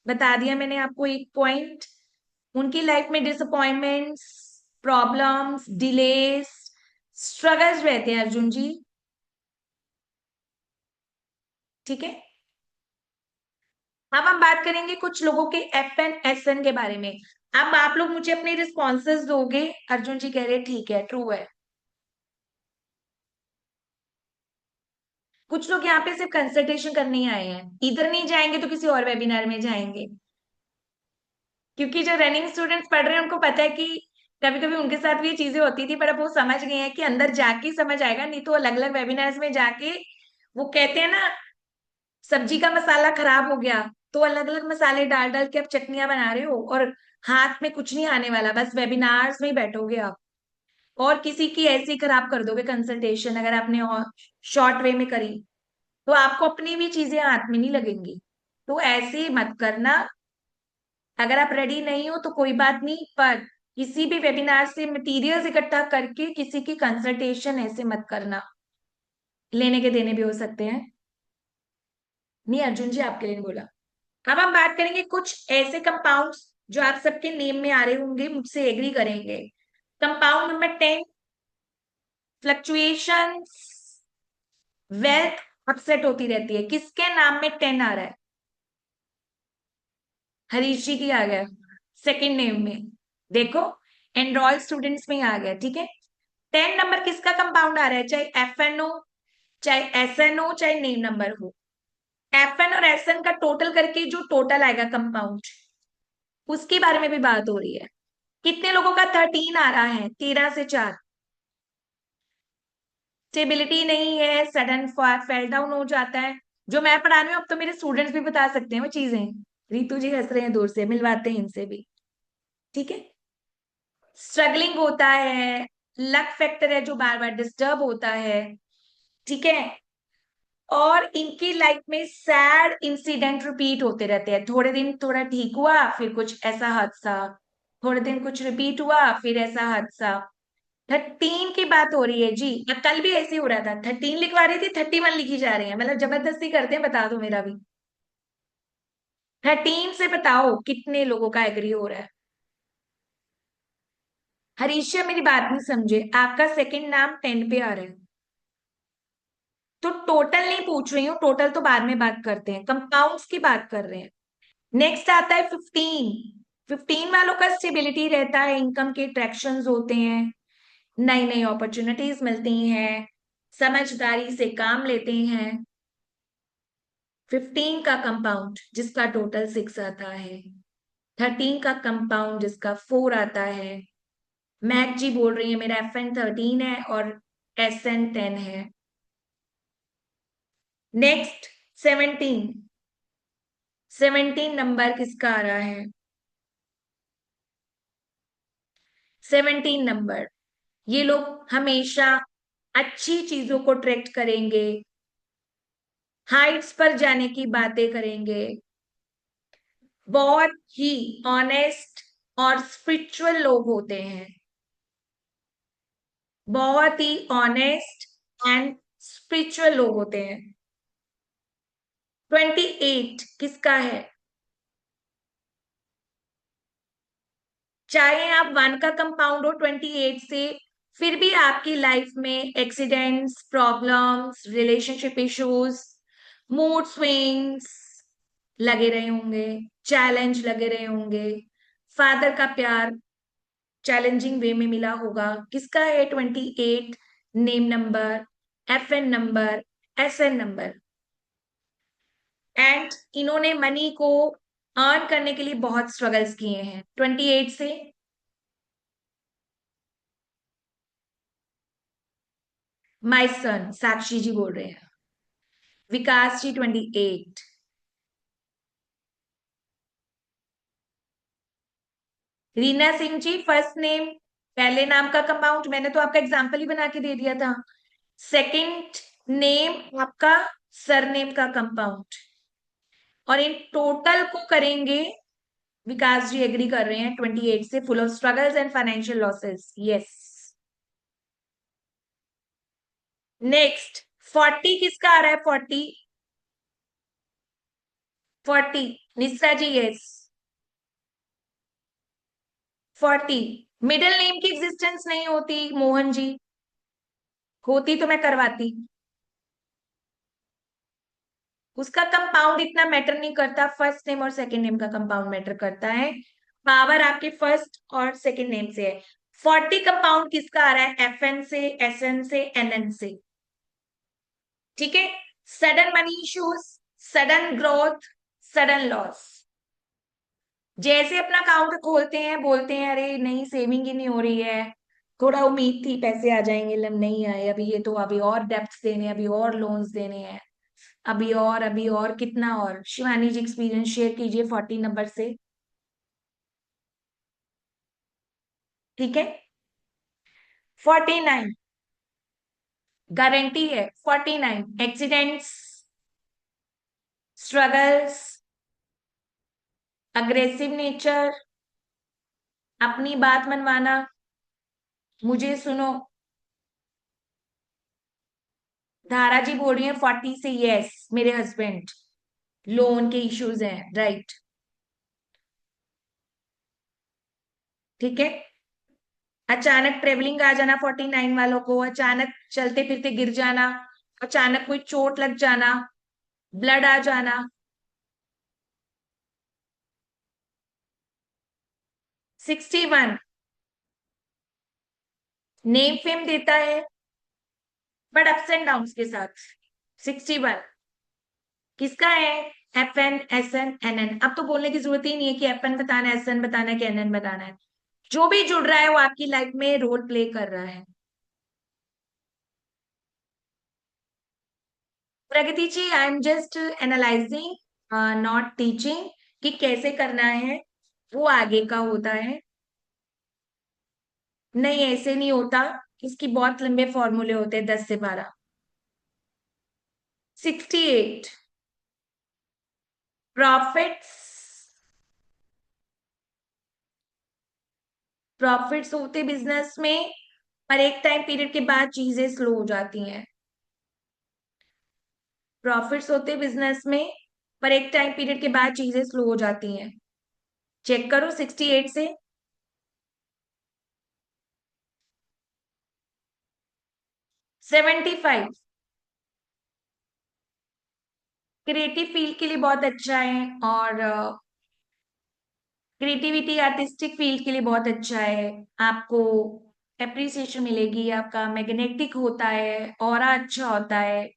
बता दिया मैंने आपको एक पॉइंट। उनकी लाइफ में डिसअपॉइंटमेंट्स, प्रॉब्लम्स, डिलेस, स्ट्रगल्स रहते हैं अर्जुन जी। ठीक है। अब हम बात करेंगे कुछ लोगों के FN SN के बारे में। अब आप लोग मुझे अपने रिस्पॉन्सेज दोगे। अर्जुन जी कह रहे ठीक है, ट्रू है। कुछ लोग यहाँ पे सिर्फ कंसल्टेशन करने ही आए हैं, इधर नहीं जाएंगे तो किसी और वेबिनार में जाएंगे। क्योंकि जो रनिंग स्टूडेंट्स पढ़ रहे हैं उनको पता है कि कभी कभी उनके साथ भी ये चीजें होती थी, पर अब वो समझ गए हैं कि अंदर जाके ही समझ आएगा, नहीं तो अलग अलग वेबिनार्स में जाके वो कहते हैं ना, सब्जी का मसाला खराब हो गया तो अलग अलग मसाले डाल डाल के आप चटनियां बना रहे हो, और हाथ में कुछ नहीं आने वाला, बस वेबिनार्स में ही बैठोगे आप, और किसी की ऐसी खराब कर दोगे कंसल्टेशन अगर आपने शॉर्ट वे में करी, तो आपको अपनी भी चीजें हाथ में नहीं लगेंगी। तो ऐसे मत करना। अगर आप रेडी नहीं हो तो कोई बात नहीं, पर किसी भी वेबिनार से मटेरियल्स इकट्ठा करके किसी की कंसल्टेशन ऐसे मत करना, लेने के देने भी हो सकते हैं। नहीं अर्जुन जी, आपके लिए नहीं बोला। अब हम बात करेंगे कुछ ऐसे कंपाउंड्स जो आप सबके नेम में आ रहे होंगे, मुझसे एग्री करेंगे। Compound number 10, fluctuations, wealth upset होती रहती है। किसके नाम में 10 आ रहा है? हरीश जी की आ गया सेकंड नेम में। देखो, एनरोल्ड स्टूडेंट्स में आ गया, ठीक है। 10 नंबर किसका कंपाउंड आ रहा है? चाहे FNO, चाहे SNO, चाहे नेम नंबर हो। FN और SN का टोटल करके जो टोटल आएगा कंपाउंड, उसके बारे में भी बात हो रही है। कितने लोगों का 13 आ रहा है? 13 से 4। स्टेबिलिटी नहीं है, सडन फेल डाउन हो जाता है। जो मैं पढ़ा रही हूँ अब तो मेरे स्टूडेंट्स भी बता सकते हैं वो चीजें। रितु जी हंस रहे हैं दूर से, मिलवाते हैं इनसे भी, ठीक है। स्ट्रगलिंग होता है, लक फैक्टर है जो बार बार डिस्टर्ब होता है, ठीक है। और इनकी लाइफ में सैड इंसिडेंट रिपीट होते रहते हैं। थोड़े दिन थोड़ा ठीक हुआ, फिर कुछ ऐसा हादसा, थोड़े दिन कुछ रिपीट हुआ, फिर ऐसा हादसा। 13 की बात हो रही है जी। कल भी ऐसे ही हो रहा था, 13 लिखवा रही थी, 31 लिखी जा रही है, मतलब जबरदस्ती करते हैं। बता दो मेरा भी 13 से बताओ कितने लोगों का एग्री हो रहा है। हरीशा मेरी बात नहीं समझे, आपका सेकंड नाम 10 पे आ रहा है, तो टोटल नहीं पूछ रही हूँ, टोटल तो बाद में बात करते हैं, कंपाउंड्स की बात कर रहे हैं। नेक्स्ट आता है 15। 15 वालों का स्टेबिलिटी रहता है, इनकम के ट्रैक्शंस होते हैं, नई नई अपॉर्चुनिटीज मिलती हैं, समझदारी से काम लेते हैं। 15 का कंपाउंड जिसका टोटल 6 आता है, 13 का कंपाउंड जिसका 4 आता है। मैक जी बोल रही है मेरा FN 13 है और SN 10 है। नेक्स्ट 17। 17 नंबर किसका आ रहा है? 17 नंबर, ये लोग हमेशा अच्छी चीजों को ट्रैक्ट करेंगे, हाइट्स पर जाने की बातें करेंगे, बहुत ही ऑनेस्ट और स्पिरिचुअल लोग होते हैं, बहुत ही ऑनेस्ट एंड स्पिरिचुअल लोग होते हैं। 28 किसका है? चाहे आप 1 का कंपाउंड हो 28 से, फिर भी आपकी लाइफ में accidents, problems, relationship issues, mood swings लगे रहे होंगे, चैलेंज लगे रहे होंगे, फादर का प्यार चैलेंजिंग वे में मिला होगा। किसका है 28? Name number, FN number, SN number. And इन्होंने मनी को अर्न करने के लिए बहुत स्ट्रगल्स किए हैं 28 से। माय सन साक्षी जी बोल रहे हैं। विकास जी 28। रीना सिंह जी फर्स्ट नेम, पहले नाम का कंपाउंड, मैंने तो आपका एग्जाम्पल ही बना के दे दिया था। सेकंड नेम आपका सरनेम का कंपाउंड, और इन टोटल को करेंगे। विकास जी एग्री कर रहे हैं 28 से, full of struggles and financial losses, yes. Next 40 किसका आ रहा है? 40, 40 निस्सा जी, यस। 40 मिडिल नेम की एग्जिस्टेंस नहीं होती मोहन जी, होती तो मैं करवाती। उसका कंपाउंड इतना मैटर नहीं करता, फर्स्ट नेम और सेकंड नेम का कंपाउंड मैटर करता है। पावर आपके फर्स्ट और सेकंड नेम से है। 40 कंपाउंड किसका आ रहा है? FN से, SN से, NN से, ठीक है। Sudden money issues, sudden growth, sudden loss. जैसे अपना अकाउंट खोलते हैं बोलते हैं अरे नहीं सेविंग ही नहीं हो रही है, थोड़ा उम्मीद थी पैसे आ जाएंगे, नहीं आए अभी, ये तो अभी और डेप्थ देने हैं, अभी और लोन्स देने हैं, अभी और, अभी और, कितना और। शिवानी जी एक्सपीरियंस शेयर कीजिए 40 नंबर से, ठीक है। 49 गारंटी है, 49 एक्सीडेंट्स, स्ट्रगल्स, अग्रेसिव नेचर, अपनी बात मनवाना, मुझे सुनो। धारा जी बोल रही है 40 से, यस मेरे हस्बैंड, लोन के इश्यूज हैं, राइट। ठीक है। अचानक ट्रेवलिंग आ जाना 49 वालों को, अचानक चलते फिरते गिर जाना, अचानक कोई चोट लग जाना, ब्लड आ जाना। 61 नेम फेम देता है, बट अप्स एंड डाउन के साथ। 61 किसका है? FN SN NN। अब तो बोलने की जरूरत ही नहीं है कि FN बताना है, SN बताना है कि NN बताना है। जो भी जुड़ रहा है वो आपकी लाइफ में रोल प्ले कर रहा है। Pragati ji, I am just analysing, not teaching, कि कैसे करना है, वो आगे का होता है। नहीं, ऐसे नहीं होता, इसकी बहुत लंबे फॉर्मूले होते हैं, 10 से 12। 68 प्रॉफिट्स, प्रॉफिट्स होते बिजनेस में, पर एक टाइम पीरियड के बाद चीजें स्लो हो जाती हैं। प्रॉफिट्स होते बिजनेस में, पर एक टाइम पीरियड के बाद चीजें स्लो हो जाती हैं। चेक करो 68 से। 75 क्रिएटिव फील्ड के लिए बहुत अच्छा है, और क्रिएटिविटी आर्टिस्टिक फील्ड के लिए बहुत अच्छा है। आपको एप्रिसिएशन मिलेगी, आपका मैग्नेटिक होता है, ऑरा अच्छा होता है।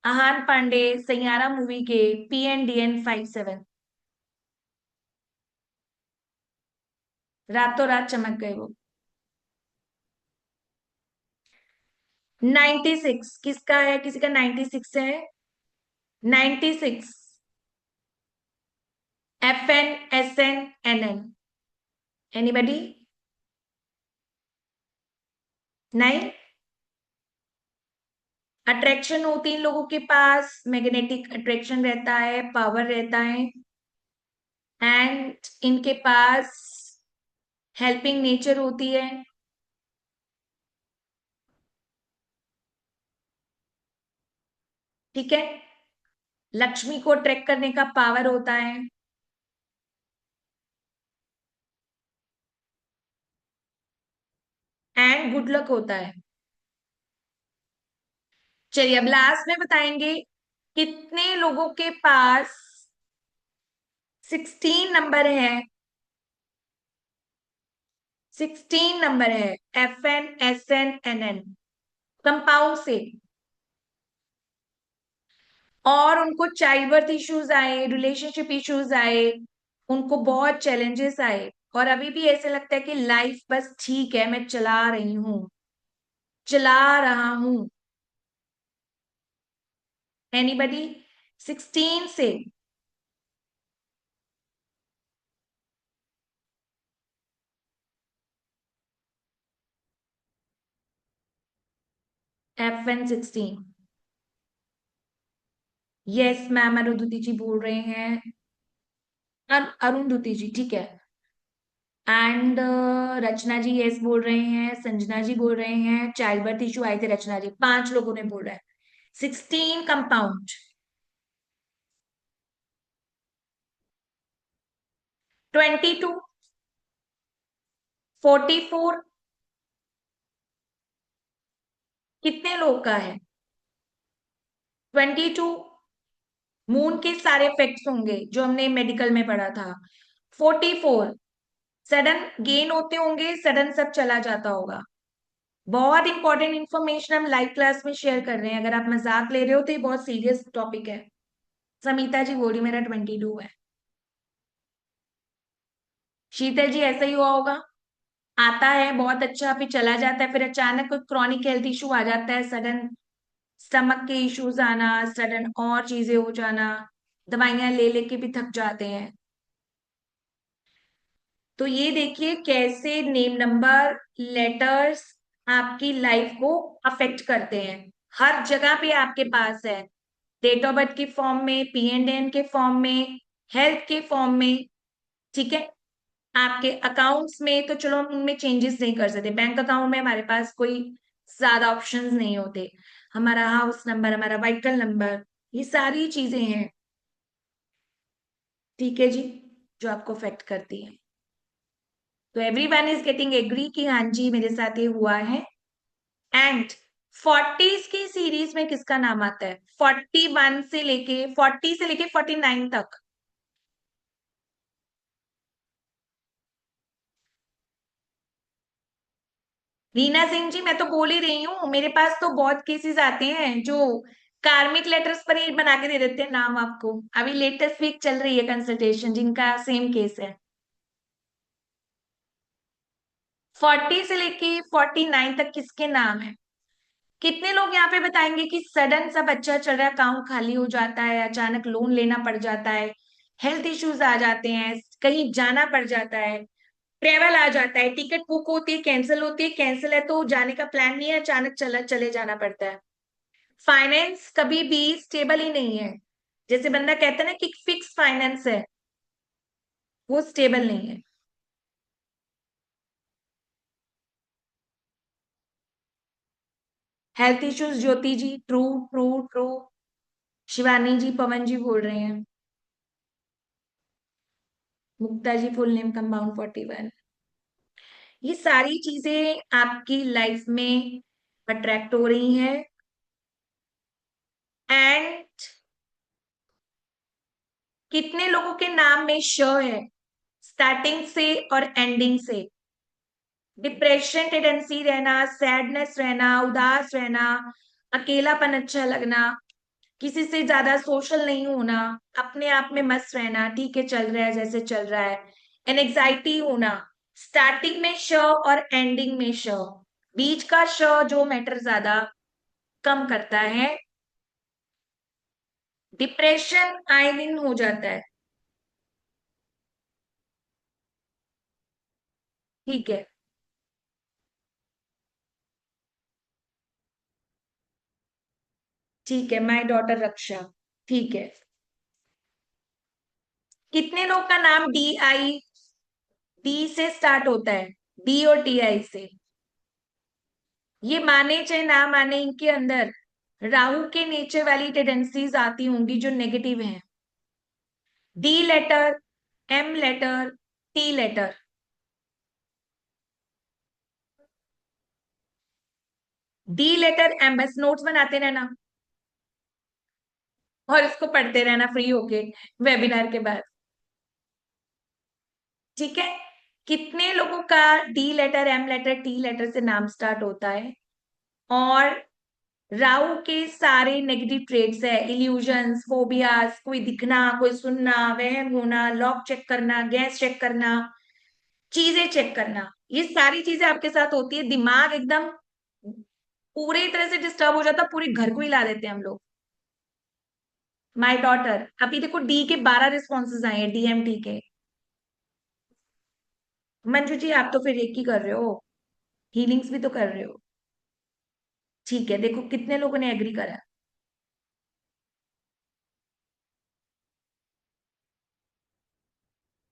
आहान पांडे, सैयारा मूवी के PNDN 57, रातों रात चमक गए वो। 96 किसका है? किसी का 96 है? 96 FN SN NN। एनीबडी? नहीं। अट्रैक्शन होती है इन लोगों के पास, मैग्नेटिक अट्रैक्शन रहता है, पावर रहता है, एंड इनके पास हेल्पिंग नेचर होती है। ठीक है। लक्ष्मी को अट्रैक्ट करने का पावर होता है, एंड गुड लक होता है। चलिए अब लास्ट में बताएंगे, कितने लोगों के पास 16 नंबर है? 16 नंबर है FN SN NN, कंपाउंड से, और उनको चाइल्ड बर्थ इश्यूज आए, रिलेशनशिप इश्यूज आए, उनको बहुत चैलेंजेस आए, और अभी भी ऐसे लगता है कि लाइफ बस ठीक है, मैं चला रही हूं, चला रहा हूं। एनीबडी? 16 से। FN 16। यस मैम, अरुंधति जी बोल रहे हैं। अरुंधति जी, ठीक है। एंड रचना जी यस बोल रहे हैं, संजना जी बोल रहे हैं, चाइल्ड बर्थ इशू आए थे रचना जी, 5 लोगों ने बोल रहा है। 16 कंपाउंड। 22, 44, कितने लोग का है? 22 मून के सारे इफेक्ट्स होंगे जो हमने मेडिकल में पढ़ा था। 44 सडन गेन होते होंगे, सडन सब चला जाता होगा। बहुत इंपॉर्टेंट इंफॉर्मेशन हम लाइव क्लास में शेयर कर रहे हैं, अगर आप मजाक ले रहे हो तो ये बहुत सीरियस टॉपिक है। समीता जी बोली मेरा 22 है। शीतल जी ऐसा ही हुआ होगा, आता है बहुत अच्छा, फिर चला जाता है, फिर अचानक कोई क्रॉनिक हेल्थ इशू आ जाता है, सडन स्टमक के इश्यूज आना, सडन और चीजें हो जाना, दवाइयां ले लेके भी थक जाते हैं। तो ये देखिए कैसे नेम नंबर लेटर्स आपकी लाइफ को अफेक्ट करते हैं। हर जगह पे आपके पास है, डेट ऑफ बर्थ के फॉर्म में, PNN के फॉर्म में, हेल्थ के फॉर्म में। ठीक है। आपके अकाउंट्स में तो चलो हम उनमें चेंजेस नहीं कर सकते, बैंक अकाउंट में हमारे पास कोई ज्यादा ऑप्शंस नहीं होते। हमारा हाउस नंबर, हमारा व्हीकल नंबर, ये सारी चीजें हैं, ठीक है जी, जो आपको अफेक्ट करती हैं। तो एवरीवन इज गेटिंग एग्री कि हाँ जी मेरे साथ ये हुआ है। एंड 40s की सीरीज में किसका नाम आता है? 40 से लेके 49 तक। रीना सिंह जी, मैं तो बोल ही रही हूँ, मेरे पास तो बहुत केसेस आते हैं जो कार्मिक लेटर्स पर ही बना के दे देते हैं नाम आपको। अभी लेटेस्ट वीक चल रही है कंसल्टेशन जिनका सेम केस है। 40 से लेके 49 तक किसके नाम है? कितने लोग यहाँ पे बताएंगे कि सडन सा बच्चा चल रहा है, अकाउंट खाली हो जाता है, अचानक लोन लेना पड़ जाता है, हेल्थ इश्यूज आ जाते हैं, कहीं जाना पड़ जाता है, ट्रेवल आ जाता है, टिकट बुक होती है, कैंसिल होती है, कैंसिल है तो जाने का प्लान नहीं है, अचानक चला चले जाना पड़ता है। फाइनेंस कभी भी स्टेबल ही नहीं है। जैसे बंदा कहता है ना कि फिक्स फाइनेंस है, वो स्टेबल नहीं है। हेल्थ इश्यूज, ज्योति जी, ट्रू ट्रू ट्रू। शिवानी जी, पवन जी बोल रहे हैं। मुक्ता जी, फुल नेम कंपाउंड 41। ये सारी चीजें आपकी लाइफ में अट्रैक्ट हो रही हैं। एंड कितने लोगों के नाम में श है, स्टार्टिंग से और एंडिंग से? डिप्रेशन टेंडेंसी रहना, सैडनेस रहना, उदास रहना, अकेलापन अच्छा लगना, किसी से ज्यादा सोशल नहीं होना, अपने आप में मस्त रहना, ठीक है चल रहा है जैसे चल रहा है, एनजाइटी होना, स्टार्टिंग में श और एंडिंग में श, बीच का श जो मैटर ज्यादा कम करता है। डिप्रेशन आए दिन हो जाता है, ठीक है। ठीक है, माय डॉटर रक्षा, ठीक है। कितने लोग का नाम डी से स्टार्ट होता है? डी और टी आई से। ये माने चाहे ना माने, इनके अंदर राहु के नेचर वाली टेंडेंसीज आती होंगी जो नेगेटिव हैं। D letter, M letter, T letter. D letter M, बस नोट्स बनाते रहना और इसको पढ़ते रहना फ्री होके वेबिनार के बाद, ठीक है। कितने लोगों का D letter, M letter, T letter से नाम स्टार्ट होता है? और राहु के सारे नेगेटिव ट्रेड्स है, इल्यूजन्स, फोबियाज, कोई दिखना, कोई सुनना, वहम होना, लॉक चेक करना, गैस चेक करना, चीजें चेक करना, ये सारी चीजें आपके साथ होती है। दिमाग एकदम पूरी तरह से डिस्टर्ब हो जाता, पूरे घर को हिला देते हैं हम लोग। माय डॉटर, अभी देखो डी के 12 रिस्पॉन्सेज आए हैं, डीएमटी के। मंजू जी, आप तो फिर एक ही कर रहे हो, हीलिंग्स भी तो कर रहे हो, ठीक है। देखो कितने लोगों ने एग्री करा।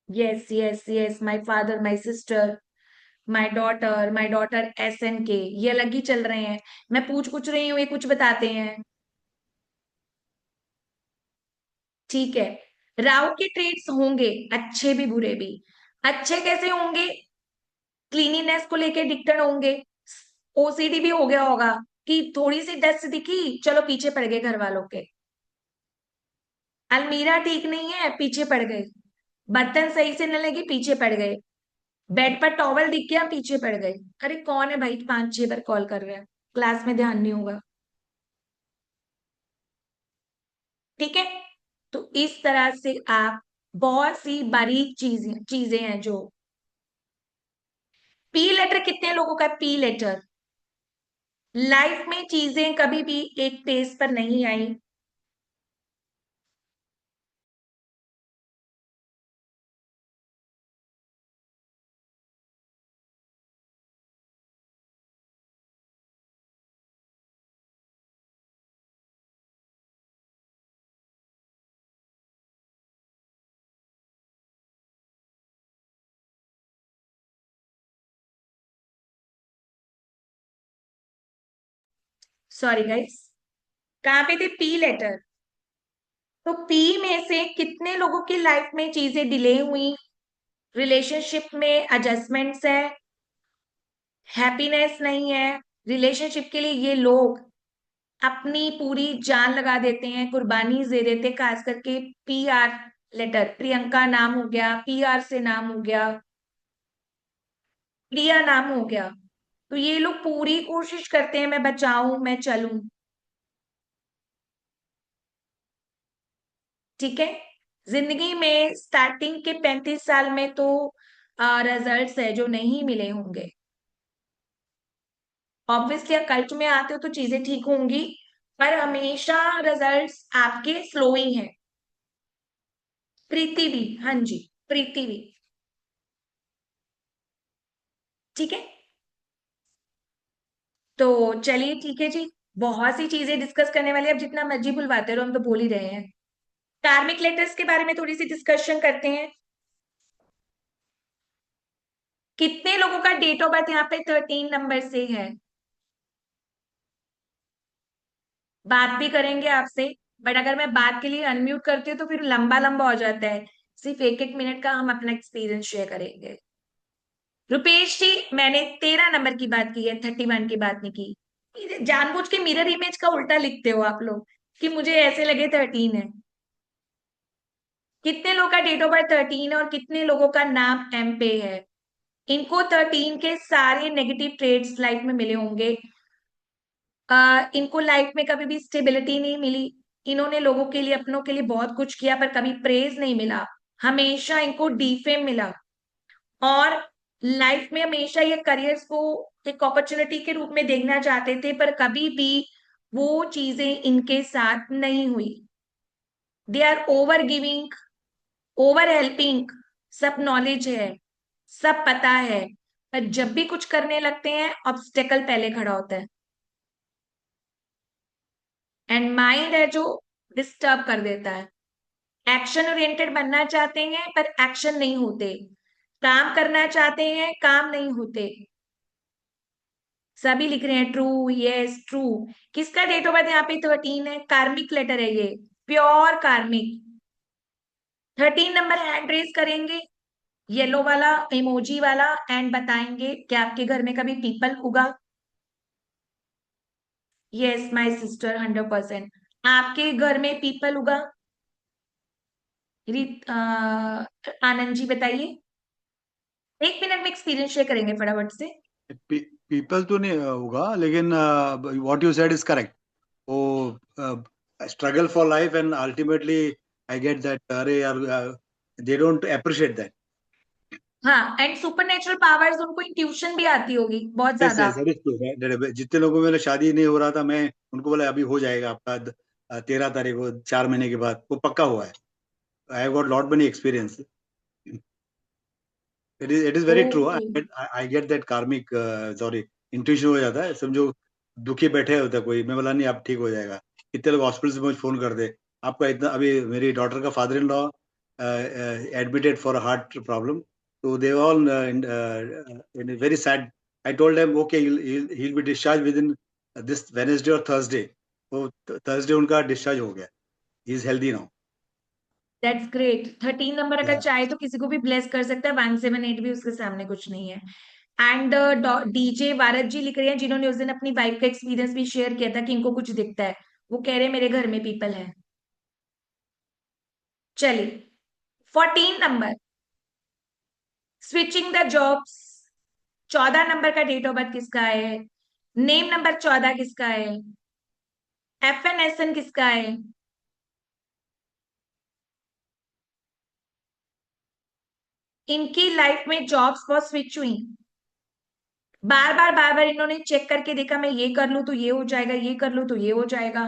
Yes yes yes, my father, my sister, my daughter SNK, ये अलग ही चल रहे हैं। मैं पूछ कुछ रही हूँ, ये कुछ बताते हैं, ठीक है। राहु के ट्रेड्स होंगे, अच्छे भी बुरे भी। अच्छे कैसे होंगे? क्लीनिनेस को लेके डिक्टेड होंगे, OCD भी हो गया होगा कि थोड़ी सी डस्ट दिखी चलो पीछे पड़ गए घर वालों के, अलमीरा ठीक नहीं है पीछे पड़ गए, बर्तन सही से न लगे पीछे पड़ गए, बेड पर टॉवल दिख गया पीछे पड़ गए। अरे कौन है भाई 5-6 बार कॉल कर रहा है, क्लास में ध्यान नहीं होगा, ठीक है। तो इस तरह से आप बहुत सी बारीक चीजें चीजें हैं जो। पी लेटर कितने लोगों का? पी लेटर लाइफ में चीजें कभी भी एक पेस पर नहीं आई, सॉरी गाइस, कहाँ पे थे? P letter. तो पी में से कितने लोगों की लाइफ में चीजें डिले हुई, रिलेशनशिप में एडजस्टमेंट्स है, हैप्पीनेस नहीं है। रिलेशनशिप के लिए ये लोग अपनी पूरी जान लगा देते हैं, कुर्बानी दे देते हैं, खास करके पीआर लेटर। प्रियंका नाम हो गया, पीआर से नाम हो गया, प्रिया नाम हो गया। तो ये लोग पूरी कोशिश करते हैं मैं बचाऊं, मैं चलूं। ठीक है। जिंदगी में स्टार्टिंग के 35 साल में तो रिजल्ट्स है जो नहीं मिले होंगे। ऑब्वियसली कल्ट में आते हो तो चीजें ठीक होंगी, पर हमेशा रिजल्ट्स आपके स्लो ही हैं। प्रीति भी, हाँ जी, प्रीति भी। ठीक है। तो चलिए ठीक है जी, बहुत सी चीजें डिस्कस करने वाली है, अब जितना मर्जी बुलवाते रहो, हम तो बोल ही रहे हैं। कार्मिक लेटर्स के बारे में थोड़ी सी डिस्कशन करते हैं। कितने लोगों का डेट ऑफ बर्थ यहाँ पे 13 नंबर से है? बात भी करेंगे आपसे, बट अगर मैं बात के लिए अनम्यूट करती हूँ तो फिर लंबा लंबा हो जाता है। सिर्फ एक एक मिनट का हम अपना एक्सपीरियंस शेयर करेंगे। रुपेश जी, मैंने 13 नंबर की बात की है, 31 की बात नहीं की। जानबूझ के मिरर इमेज का उल्टा लिखते हो आप लोग कि मुझे ऐसे लगे 13 है। कितने लोगों का डेट ऑफ बर्थ 13 है और कितने लोगों का नाम एम पे है? इनको 13 के सारे नेगेटिव ट्रेड्स लाइफ में मिले होंगे। इनको लाइफ में कभी भी स्टेबिलिटी नहीं मिली। इन्होंने लोगों के लिए, अपनों के लिए बहुत कुछ किया, पर कभी प्रेज नहीं मिला। हमेशा इनको डीफेम मिला। और लाइफ में हमेशा ये करियर्स को एक अपॉर्चुनिटी के रूप में देखना चाहते थे, पर कभी भी वो चीजें इनके साथ नहीं हुई। They are over giving, over helping. सब नॉलेज है, सब पता है, पर जब भी कुछ करने लगते हैं ऑब्स्टेकल पहले खड़ा होता है। एंड माइंड है जो डिस्टर्ब कर देता है। एक्शन ओरिएंटेड बनना चाहते हैं पर एक्शन नहीं होते, काम करना चाहते हैं काम नहीं होते। सभी लिख रहे हैं ट्रू, यस ट्रू। किसका डेट ऑफ बर्थ यहाँ पे 13 है? कार्मिक लेटर है ये, प्योर कार्मिक। 13 नंबर हैंड रेज करेंगे, येलो वाला, इमोजी वाला, एंड बताएंगे कि आपके घर में कभी पीपल उगा। Yes my sister, 100%। आपके घर में पीपल उगा? आनंद जी बताइए। 1 मिनट में एक्सपीरियंस शेयर करेंगे फटाफट से। पीपल तो नहीं होगा, लेकिन what you said is correct. वो struggle for life and ultimately I get that, अरे यार, दे डोंट अप्रिशिएट दैट। हाँ, एंड सुपर नेचुरल पावर्स, उनको इंट्यूशन भी आती होगी बहुत यस ज्यादा। Yes, that is true. जितने लोगों में शादी नहीं हो रहा था, मैं उनको बोला अभी हो जाएगा आपका 13 तारीख को, 4 महीने के बाद वो पक्का हुआ है। I have got lot many experience. It is very true. Okay. I get that कार्मिक, सॉरी, इंट्यूशन हो जाता है। समझो दुखी बैठे होता है कोई, मैं बोला नहीं, आप ठीक हो जाएगा। कितने लोग हॉस्पिटल से मुझे फोन कर दे, आपका इतना, अभी मेरी डॉटर का father in law admitted for heart problem, तो they all in very sad. I told them okay, he will be discharge within this Wednesday और थर्सडे। तो थर्सडे उनका डिस्चार्ज हो गया, he is healthy now. That's great. 13 number अगर चाहे तो किसी को भी ब्लेस कर सकता है, 178 भी उसके सामने कुछ नहीं है। एंड डीजे भारत जी लिख रहे हैं, जिन्होंने उस दिन अपनी वाइफ का एक्सपीरियंस भी शेयर किया था कि इनको कुछ दिखता है। वो कह रहे हैं मेरे घर में पीपल है। चलिए, 14 number, switching the jobs. 14 number का डेट ऑफ बर्थ किसका है? नेम नंबर 14 किसका है? एफ एन एस एन किसका है? इनकी लाइफ में जॉब्स बहुत स्विच हुई। बार बार इन्होंने चेक करके देखा, मैं ये कर लूं तो ये हो जाएगा, ये कर लूं तो ये हो जाएगा,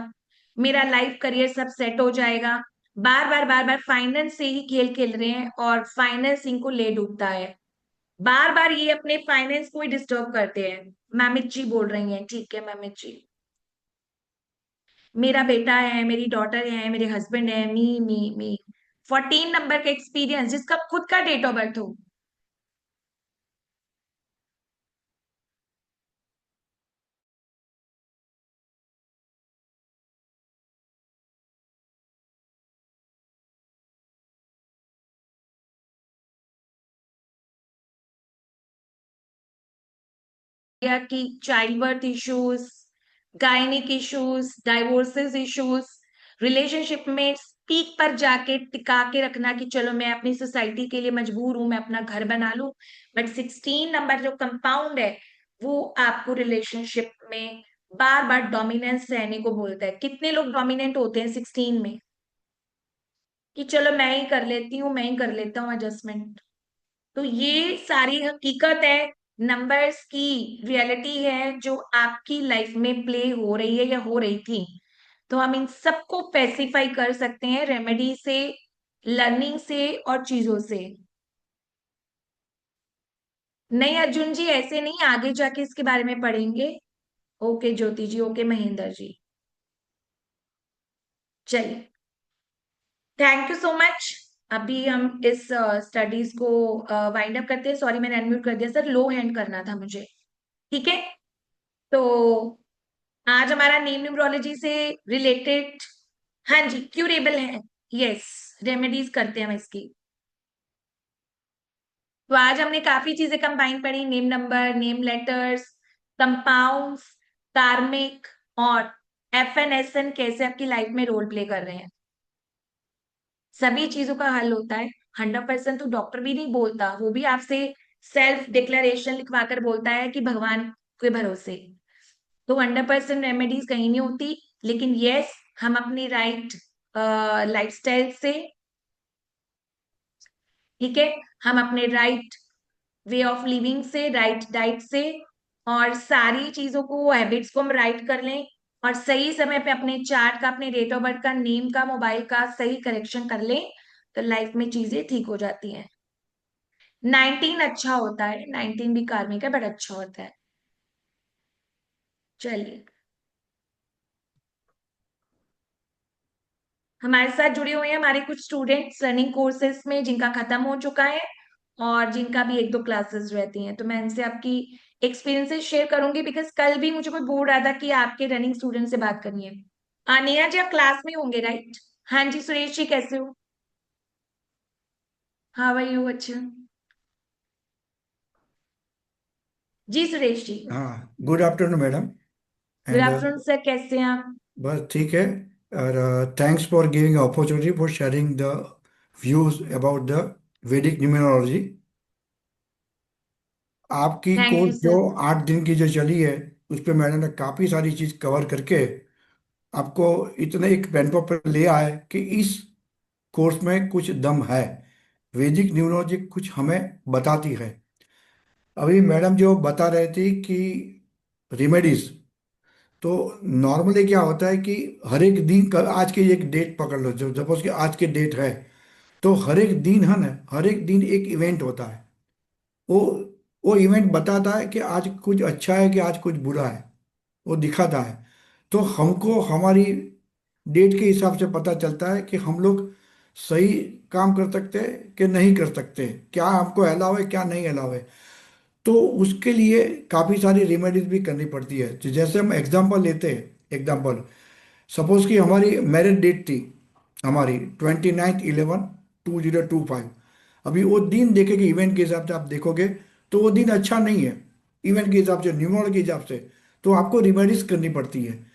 मेरा लाइफ करियर सब सेट हो जाएगा। बार बार फाइनेंस से ही खेल खेल रहे हैं और फाइनेंस इनको ले डूबता है। बार बार ये अपने फाइनेंस को ही डिस्टर्ब करते हैं। मैमित जी बोल रही हैं, ठीक है मैमित जी। मेरा बेटा है, मेरी डॉटर है, मेरे हस्बैंड है, मी। 14 नंबर का एक्सपीरियंस जिसका खुद का डेट ऑफ बर्थ हो। गया कि child birth issues, gynaec issues, divorces issues, relationship में पीक पर जाके टिका के रखना कि चलो मैं अपनी सोसाइटी के लिए मजबूर हूं, मैं अपना घर बना लूं। बट 16 नंबर जो कंपाउंड है वो आपको रिलेशनशिप में बार बार डोमिनेंस रहने को बोलता है। कितने लोग डोमिनेंट होते हैं 16 में कि चलो मैं ही कर लेती हूँ, मैं ही कर लेता हूँ एडजस्टमेंट। तो ये सारी हकीकत है, नंबर्स की रियलिटी है जो आपकी लाइफ में प्ले हो रही है या हो रही थी। तो हम इन सबको पेसिफाई कर सकते हैं रेमेडी से, लर्निंग से और चीजों से। नहीं अर्जुन जी, ऐसे नहीं, आगे जाके इसके बारे में पढ़ेंगे। ओके ज्योति जी, ओके महेंद्र जी, चलिए थैंक यू सो मच। अभी हम इस स्टडीज को वाइंड अप करते हैं। सॉरी मैंने अनम्यूट कर दिया सर, लो हैंड करना था मुझे। ठीक है, तो आज हमारा नेम न्यूमरोलॉजी से रिलेटेड, हाँ जी क्यूरेबल है, यस, रेमेडीज करते हैं हम इसकी। तो आज हमने काफी चीजें कंबाइन पढ़ी, name number, name letters, compounds, कार्मिक और FNSN कैसे आपकी लाइफ में रोल प्ले कर रहे हैं। सभी चीजों का हल होता है। 100% तो डॉक्टर भी नहीं बोलता, वो भी आपसे सेल्फ डिक्लेरेशन लिखवा कर बोलता है कि भगवान के भरोसे। तो 100% रेमेडीज कहीं नहीं होती, लेकिन यस हम अपनी राइट लाइफस्टाइल से, ठीक है, हम अपने राइट वे ऑफ लिविंग से, राइट डाइट से और सारी चीजों को, हैबिट्स को हम राइट कर लें और सही समय पे अपने चार्ट का, अपने डेट ऑफ बर्थ का, नेम का, मोबाइल का सही करेक्शन कर लें तो लाइफ में चीजें ठीक हो जाती हैं। 19 अच्छा होता है, 19 भी कार्मिक है बट अच्छा होता है। चलिए, हमारे साथ जुड़े हुए हैं हमारे कुछ स्टूडेंट्स रनिंग कोर्सेज में जिनका खत्म हो चुका है और जिनका भी एक दो क्लासेस रहती हैं, तो मैं इनसे आपकी एक्सपीरियंसेस शेयर करूंगी बिकॉज कल भी मुझे कोई बोल रहा था कि आपके रनिंग स्टूडेंट से बात करनी है। नेहा जी आप क्लास में होंगे राइट? हाँ जी, सुरेश जी कैसे हो? How are you? अच्छा जी सुरेश जी। हाँ, good afternoon madam. Good and afternoon sir, कैसे हैं आप? बस ठीक है। और thanks for giving opportunity for sharing the views about the Vedic numerology. आपकी थैंक कोर्स यू जो सर। 8 दिन की जो चली है, उस पर मैडम ने काफ़ी सारी चीज़ कवर करके आपको इतने एक पेंटो पर ले आए कि इस कोर्स में कुछ दम है। वैदिक न्यूमरोलॉजी कुछ हमें बताती है। अभी मैडम जो बता रहे थे कि रेमेडीज, तो नॉर्मली क्या होता है कि हर एक दिन का, आज की एक डेट पकड़ लो, जो सपोज कि आज की डेट है, तो हर एक दिन है ना, हर एक दिन एक इवेंट होता है। वो वो इवेंट बताता है कि आज कुछ अच्छा है कि आज कुछ बुरा है, वो दिखाता है। तो हमको हमारी डेट के हिसाब से पता चलता है कि हम लोग सही काम कर सकते हैं कि नहीं कर सकते, क्या हमको अलाउ है क्या नहीं अलाउ है। तो उसके लिए काफ़ी सारी रेमेडीज भी करनी पड़ती है। तो जैसे हम एग्जांपल लेते हैं, एग्जांपल सपोज कि हमारी मैरिज डेट थी, हमारी 29/11/2025। अभी वो दिन देखेंगे इवेंट के हिसाब से, आप देखोगे तो वो दिन अच्छा नहीं है इवेंट के हिसाब से, न्यूमरोलॉजी के हिसाब से। तो आपको रिमेडीज करनी पड़ती है।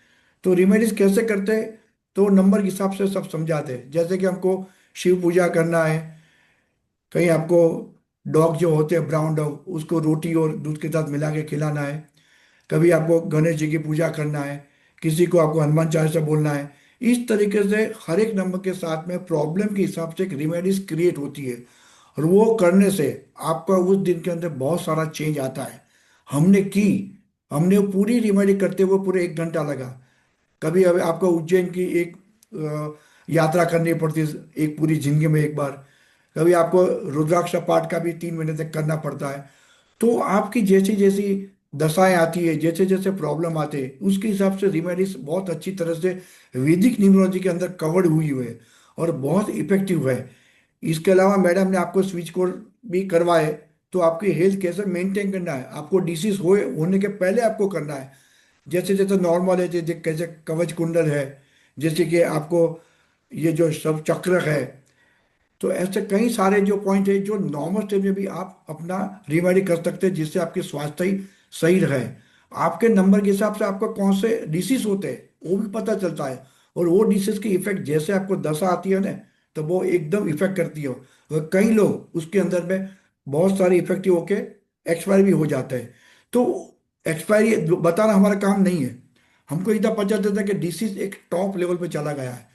तो रिमेडीज कैसे करते हैं, तो नंबर के हिसाब से सब समझाते हैं। जैसे कि हमको शिव पूजा करना है, कहीं आपको डॉग जो होते हैं ब्राउन डॉग, उसको रोटी और दूध के साथ मिला के खिलाना है। कभी आपको गणेश जी की पूजा करना है, किसी को आपको हनुमान चालीसा बोलना है। इस तरीके से हर एक नंबर के साथ में प्रॉब्लम के हिसाब से एक रेमेडीज क्रिएट होती है। और वो करने से आपका उस दिन के अंदर बहुत सारा चेंज आता है। हमने की, हमने वो पूरी रेमेडी करते हुए पूरे 1 घंटा लगा। कभी अभी आपको उज्जैन की एक यात्रा करनी पड़ती है एक पूरी जिंदगी में एक बार। कभी आपको रुद्राक्ष पाठ का भी 3 महीने तक करना पड़ता है। तो आपकी जैसी जैसी दशाएं आती है, जैसे जैसे प्रॉब्लम आते हैं, उसके हिसाब से रेमेडीज बहुत अच्छी तरह से वैदिक न्यूमरोलॉजी के अंदर कवर्ड हुई है और बहुत इफेक्टिव है। इसके अलावा मैडम ने आपको स्विच कोड भी करवाए। तो आपकी हेल्थ कैसे मेंटेन करना है, आपको डिसीज होने के पहले आपको करना है। जैसे जैसे नॉर्मल है, जैसे कैसे कवच कुंडल है, जैसे कि आपको ये जो सब चक्र है। तो ऐसे कई सारे जो पॉइंट है जो नॉर्मल स्टेज में भी आप अपना रिमेडी कर सकते हैं, जिससे आपकी स्वास्थ्य ही सही रहे। आपके नंबर के हिसाब से आपका कौन से डिसीज होते हैं वो भी पता चलता है। और वो डिसीज की इफेक्ट जैसे आपको दशा आती है ना, तो वो एकदम इफेक्ट करती है। और कई लोग उसके अंदर में बहुत सारे इफेक्टिव होके एक्सपायर भी हो जाते हैं। तो एक्सपायरी बताना हमारा काम नहीं है। हमको इतना पता चलता है कि डिसीज एक टॉप लेवल पे चला गया है।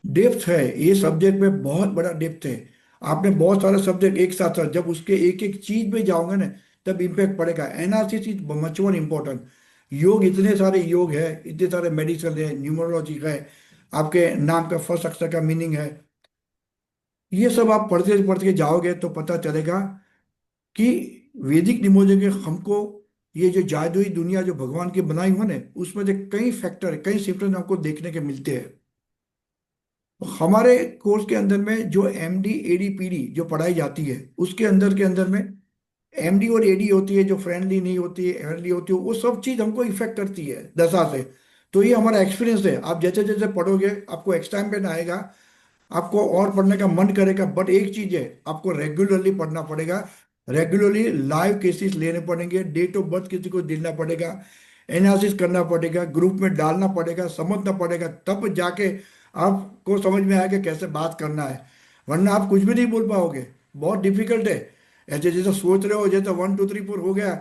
डेप्थ है ये सब्जेक्ट में, बहुत बड़ा डेप्थ है। आपने बहुत सारे सब्जेक्ट एक साथ साथ जब उसके एक एक चीज में जाओगे ना, तब इम्पैक्ट पड़ेगा। Analysis is much more important. योग, इतने सारे योग है, इतने सारे मेडिसिन है, न्यूमरोलॉजी है, आपके नाम का फर्स्ट अक्षर का मीनिंग है। ये सब आप पढ़ते पढ़ते जाओगे तो पता चलेगा कि वैदिक न्यूमरोलॉजी के हमको ये जो जादुई दुनिया जो भगवान की बनाई हो ना, उसमें से कई फैक्टर कई सिम्टम्स हमको देखने के मिलते हैं। हमारे कोर्स के अंदर में जो एमडी एडी पीडी जो पढ़ाई जाती है, उसके अंदर के अंदर में एमडी और एडी होती है, जो फ्रेंडली नहीं होती है, फ्रेंडली होती है, वो सब चीज हमको इफेक्ट करती है दशा से। तो ये हमारा एक्सपीरियंस है। आप जैसे जैसे पढ़ोगे आपको एक्सटाइम आएगा, आपको और पढ़ने का मन करेगा। बट एक चीज है, आपको रेगुलरली पढ़ना पड़ेगा। रेगुलरली लाइव केसेस लेने पड़ेंगे, डेट ऑफ बर्थ किसी को देना पड़ेगा, एनालिसिस करना पड़ेगा, ग्रुप में डालना पड़ेगा, समझना पड़ेगा, तब जाके आपको समझ में आएगा कैसे बात करना है। वरना आप कुछ भी नहीं बोल पाओगे, बहुत डिफिकल्ट है। ऐसे जैसे सोच रहे हो जैसे 1 2 3 4 हो गया,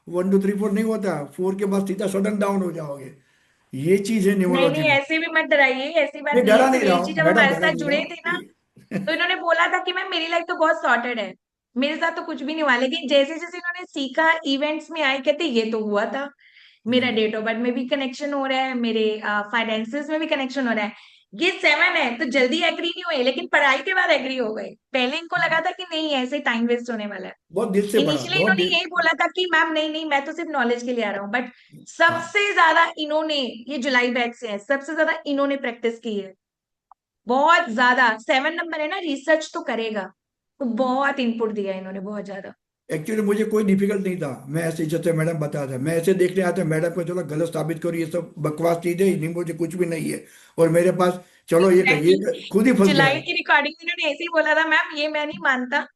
1 2 3 4 नहीं होता, 4 के बाद सीधा सडन डाउन हो जाओगे। ये चीज है नहीं न्यूमरोलॉजी नहीं, में। ऐसे भी मत डराइए, ऐसी बात नहीं नहीं है डरा नहीं रहा सुरेश जी। हूँ जब मैडम, हमारे डरा साथ नहीं रहा जुड़े थे ना, हूँ। तो इन्होंने बोला था कि मैम मेरी लाइफ तो बहुत सॉर्टेड है, मेरे साथ तो कुछ भी नहीं हुआ। लेकिन जैसे जैसे इन्होंने सीखा, इवेंट्स में आए, कहते ये तो हुआ था। मेरा डेट ऑफ बर्थ में भी कनेक्शन हो रहा है, मेरे फाइनेंसेस में भी कनेक्शन हो रहा है। ये 7 है तो जल्दी एग्री नहीं हुए, लेकिन पढ़ाई के बाद एग्री हो गए। पहले इनको लगा था कि नहीं, ऐसे टाइम वेस्ट होने वाला है। बहुत दिल से पढ़ा, इनिशियली बहुत इन्होंने दिल। यही बोला था कि मैम नहीं नहीं, मैं तो सिर्फ नॉलेज के लिए आ रहा हूँ। बट सबसे ज्यादा इन्होंने, ये जुलाई बैच से है, सबसे ज्यादा इन्होंने प्रैक्टिस की है। बहुत ज्यादा, 7 नंबर है ना, रिसर्च तो करेगा। तो बहुत इनपुट दिया इन्होंने, बहुत ज्यादा। एक्चुअली मुझे कोई डिफिकल्ट नहीं था। मैं ऐसे जैसे मैडम बता था, मैं ऐसे देखने आता मैडम को, चलो गलत साबित करो, ये सब बकवास चीजें, इन्हीं मुझे कुछ भी नहीं है। और मेरे पास चलो एग्जैक्टली, खुद ही फंस जुलाई गया। की रिकॉर्डिंग में इन्होंने ऐसे ही बोला था, मैम ये मैं नहीं मानता,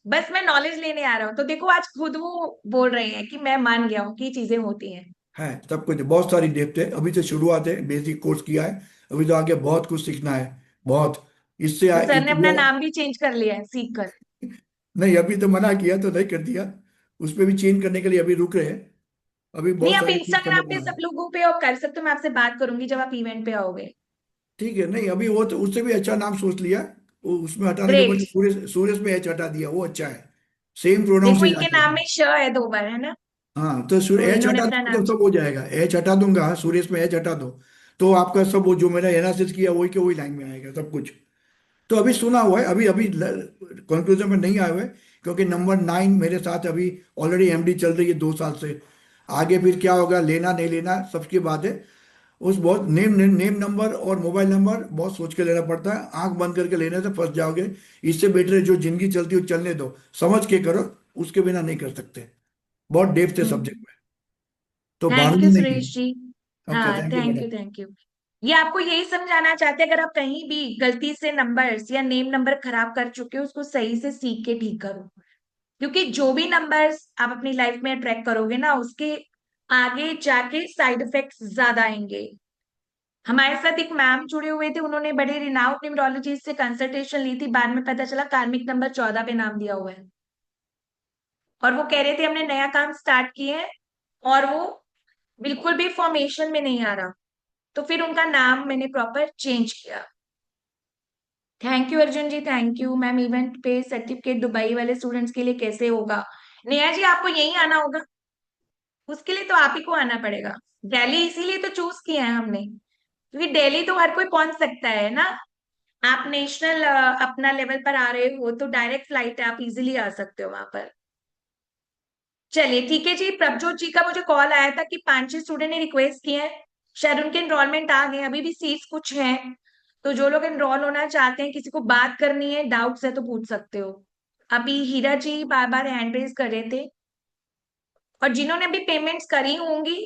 बस मैं नॉलेज लेने आ रहा हूँ। तो देखो आज खुद वो बोल रहे हैं कि मैं मान गया हूँ कि ये चीजें होती हैं। है सब कुछ, बहुत सारी डेप्थ है। अभी तो शुरुआत है, बेसिक कोर्स किया है। अभी तो आगे बहुत कुछ सीखना है, बहुत। इससे तो सर ने अपना वो नाम भी चेंज कर लिया है सीख कर। नहीं, अभी तो मना किया तो नहीं कर दिया। उस पर भी चेंज करने के लिए अभी रुक रहे हैं। अभी नहीं, बहुत आप सारी चीज इंस्टाग्राम पे समझना है। सब लोगों पे और कर सकते हो, मैं आपसे बात करूंगी जब आप इवेंट पे आओगे। ठीक है, नहीं अभी वो तो उससे भी अच्छा नाम सोच लिया। वो उसमें हटाने के ग्रेट। बदले सूर्य, सूरज पे एच हटा दिया, वो अच्छा है। सेम प्रोनाउन देखो से इनके जाता नाम है। में श है 2 बार, है ना। हाँ तो तो सूर्य एच इन्होंने हटा अपना दूंगा तो नाम। सब हो जाएगा। एच हटा दूंगा, सूर्य में एच हटा दो, तो आपका सब वो जो मैंने एनालिसिस किया वही के वही लाइन में आएगा सब कुछ। तो अभी सुना हुआ है, अभी अभी कंक्लूजन में नहीं आए हुए। क्योंकि नंबर 9 मेरे साथ अभी ऑलरेडी एमडी चल रही है 2 साल से। आगे फिर क्या होगा, लेना नहीं लेना सबकी बात है। उस बहुत नेम नेम नंबर और मोबाइल नंबर बहुत सोच के लेना पड़ता है, आंख बंद करके लेने से फंस जाओगे। इससे बेटर है जो जिंदगी चलती है वो चलने दो, समझ के करो। उसके बिना नहीं कर सकते। बहुत डेप्थ है सब्जेक्ट में, तो थैंक बारहवीं यू नहीं सुरेश जी। है। ओके, हाँ thank you thank madam. You thank you. ये आपको यही समझाना चाहते हैं, अगर आप कहीं भी गलती से नंबर्स या नेम नंबर खराब कर चुके हो, उसको सही से सीख के ठीक करो। क्योंकि जो भी नंबर्स आप अपनी लाइफ में अट्रैक्ट करोगे ना, उसके आगे जाके साइड इफेक्ट्स ज्यादा आएंगे। हमारे साथ एक मैम जुड़े हुए थे, उन्होंने बड़े रिनाउंड न्यूमरोलॉजिस्ट से कंसल्टेशन ली थी, बाद में पता चला कार्मिक नंबर 14 पे नाम दिया हुआ है। और वो कह रहे थे हमने नया काम स्टार्ट किए हैं और वो बिल्कुल भी फॉर्मेशन में नहीं आ रहा। तो फिर उनका नाम मैंने प्रॉपर चेंज किया। Thank you Arjun ji, thank you ma'am. Event पे सर्टिफिकेट दुबई वाले स्टूडेंट्स के लिए कैसे होगा? नेहा जी आपको यही आना होगा, उसके लिए तो आप ही को आना पड़ेगा। दिल्ली इसीलिए तो चूज किया है हमने, क्योंकि दिल्ली तो हर कोई पहुंच सकता है ना। आप नेशनल अपना लेवल पर आ रहे हो तो डायरेक्ट फ्लाइट है, आप इजीली आ सकते हो वहां पर। चलिए ठीक है जी। प्रभजोत जी का मुझे कॉल आया था कि 5-6 स्टूडेंट ने रिक्वेस्ट किए हैं, शायद उनके एनरोलमेंट आ गए, अभी भी सीट्स कुछ हैं। तो जो लोग एनरोल होना चाहते हैं, किसी को बात करनी है, डाउट्स है, तो पूछ सकते हो। अभी हीरा जी बार बार हैंड रेज कर रहे थे। और जिन्होंने अभी पेमेंट्स करी होंगी,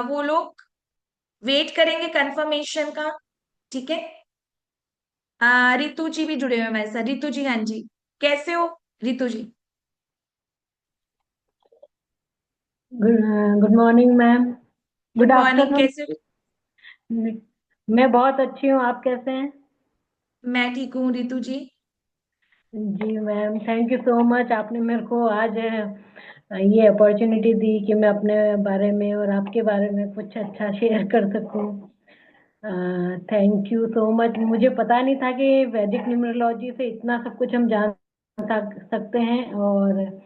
वो लोग वेट करेंगे कंफर्मेशन का। ठीक है। रितु जी भी जुड़े हुए हैं हमारे साथ। रितु जी, हाँ जी, कैसे हो Ritu ji? Good morning ma'am. Good good morning, afternoon. कैसे? मैं बहुत अच्छी हूँ, आप कैसे हैं? मैं ठीक हूँ रितु जी। जी ma'am, thank you so much. आपने मेरे को आज ये अपॉर्चुनिटी दी कि मैं अपने बारे में और आपके बारे में कुछ अच्छा शेयर कर सकूं। Thank you so much. मुझे पता नहीं था कि वैदिक न्यूमरोलॉजी से इतना सब कुछ हम जान सकते हैं, और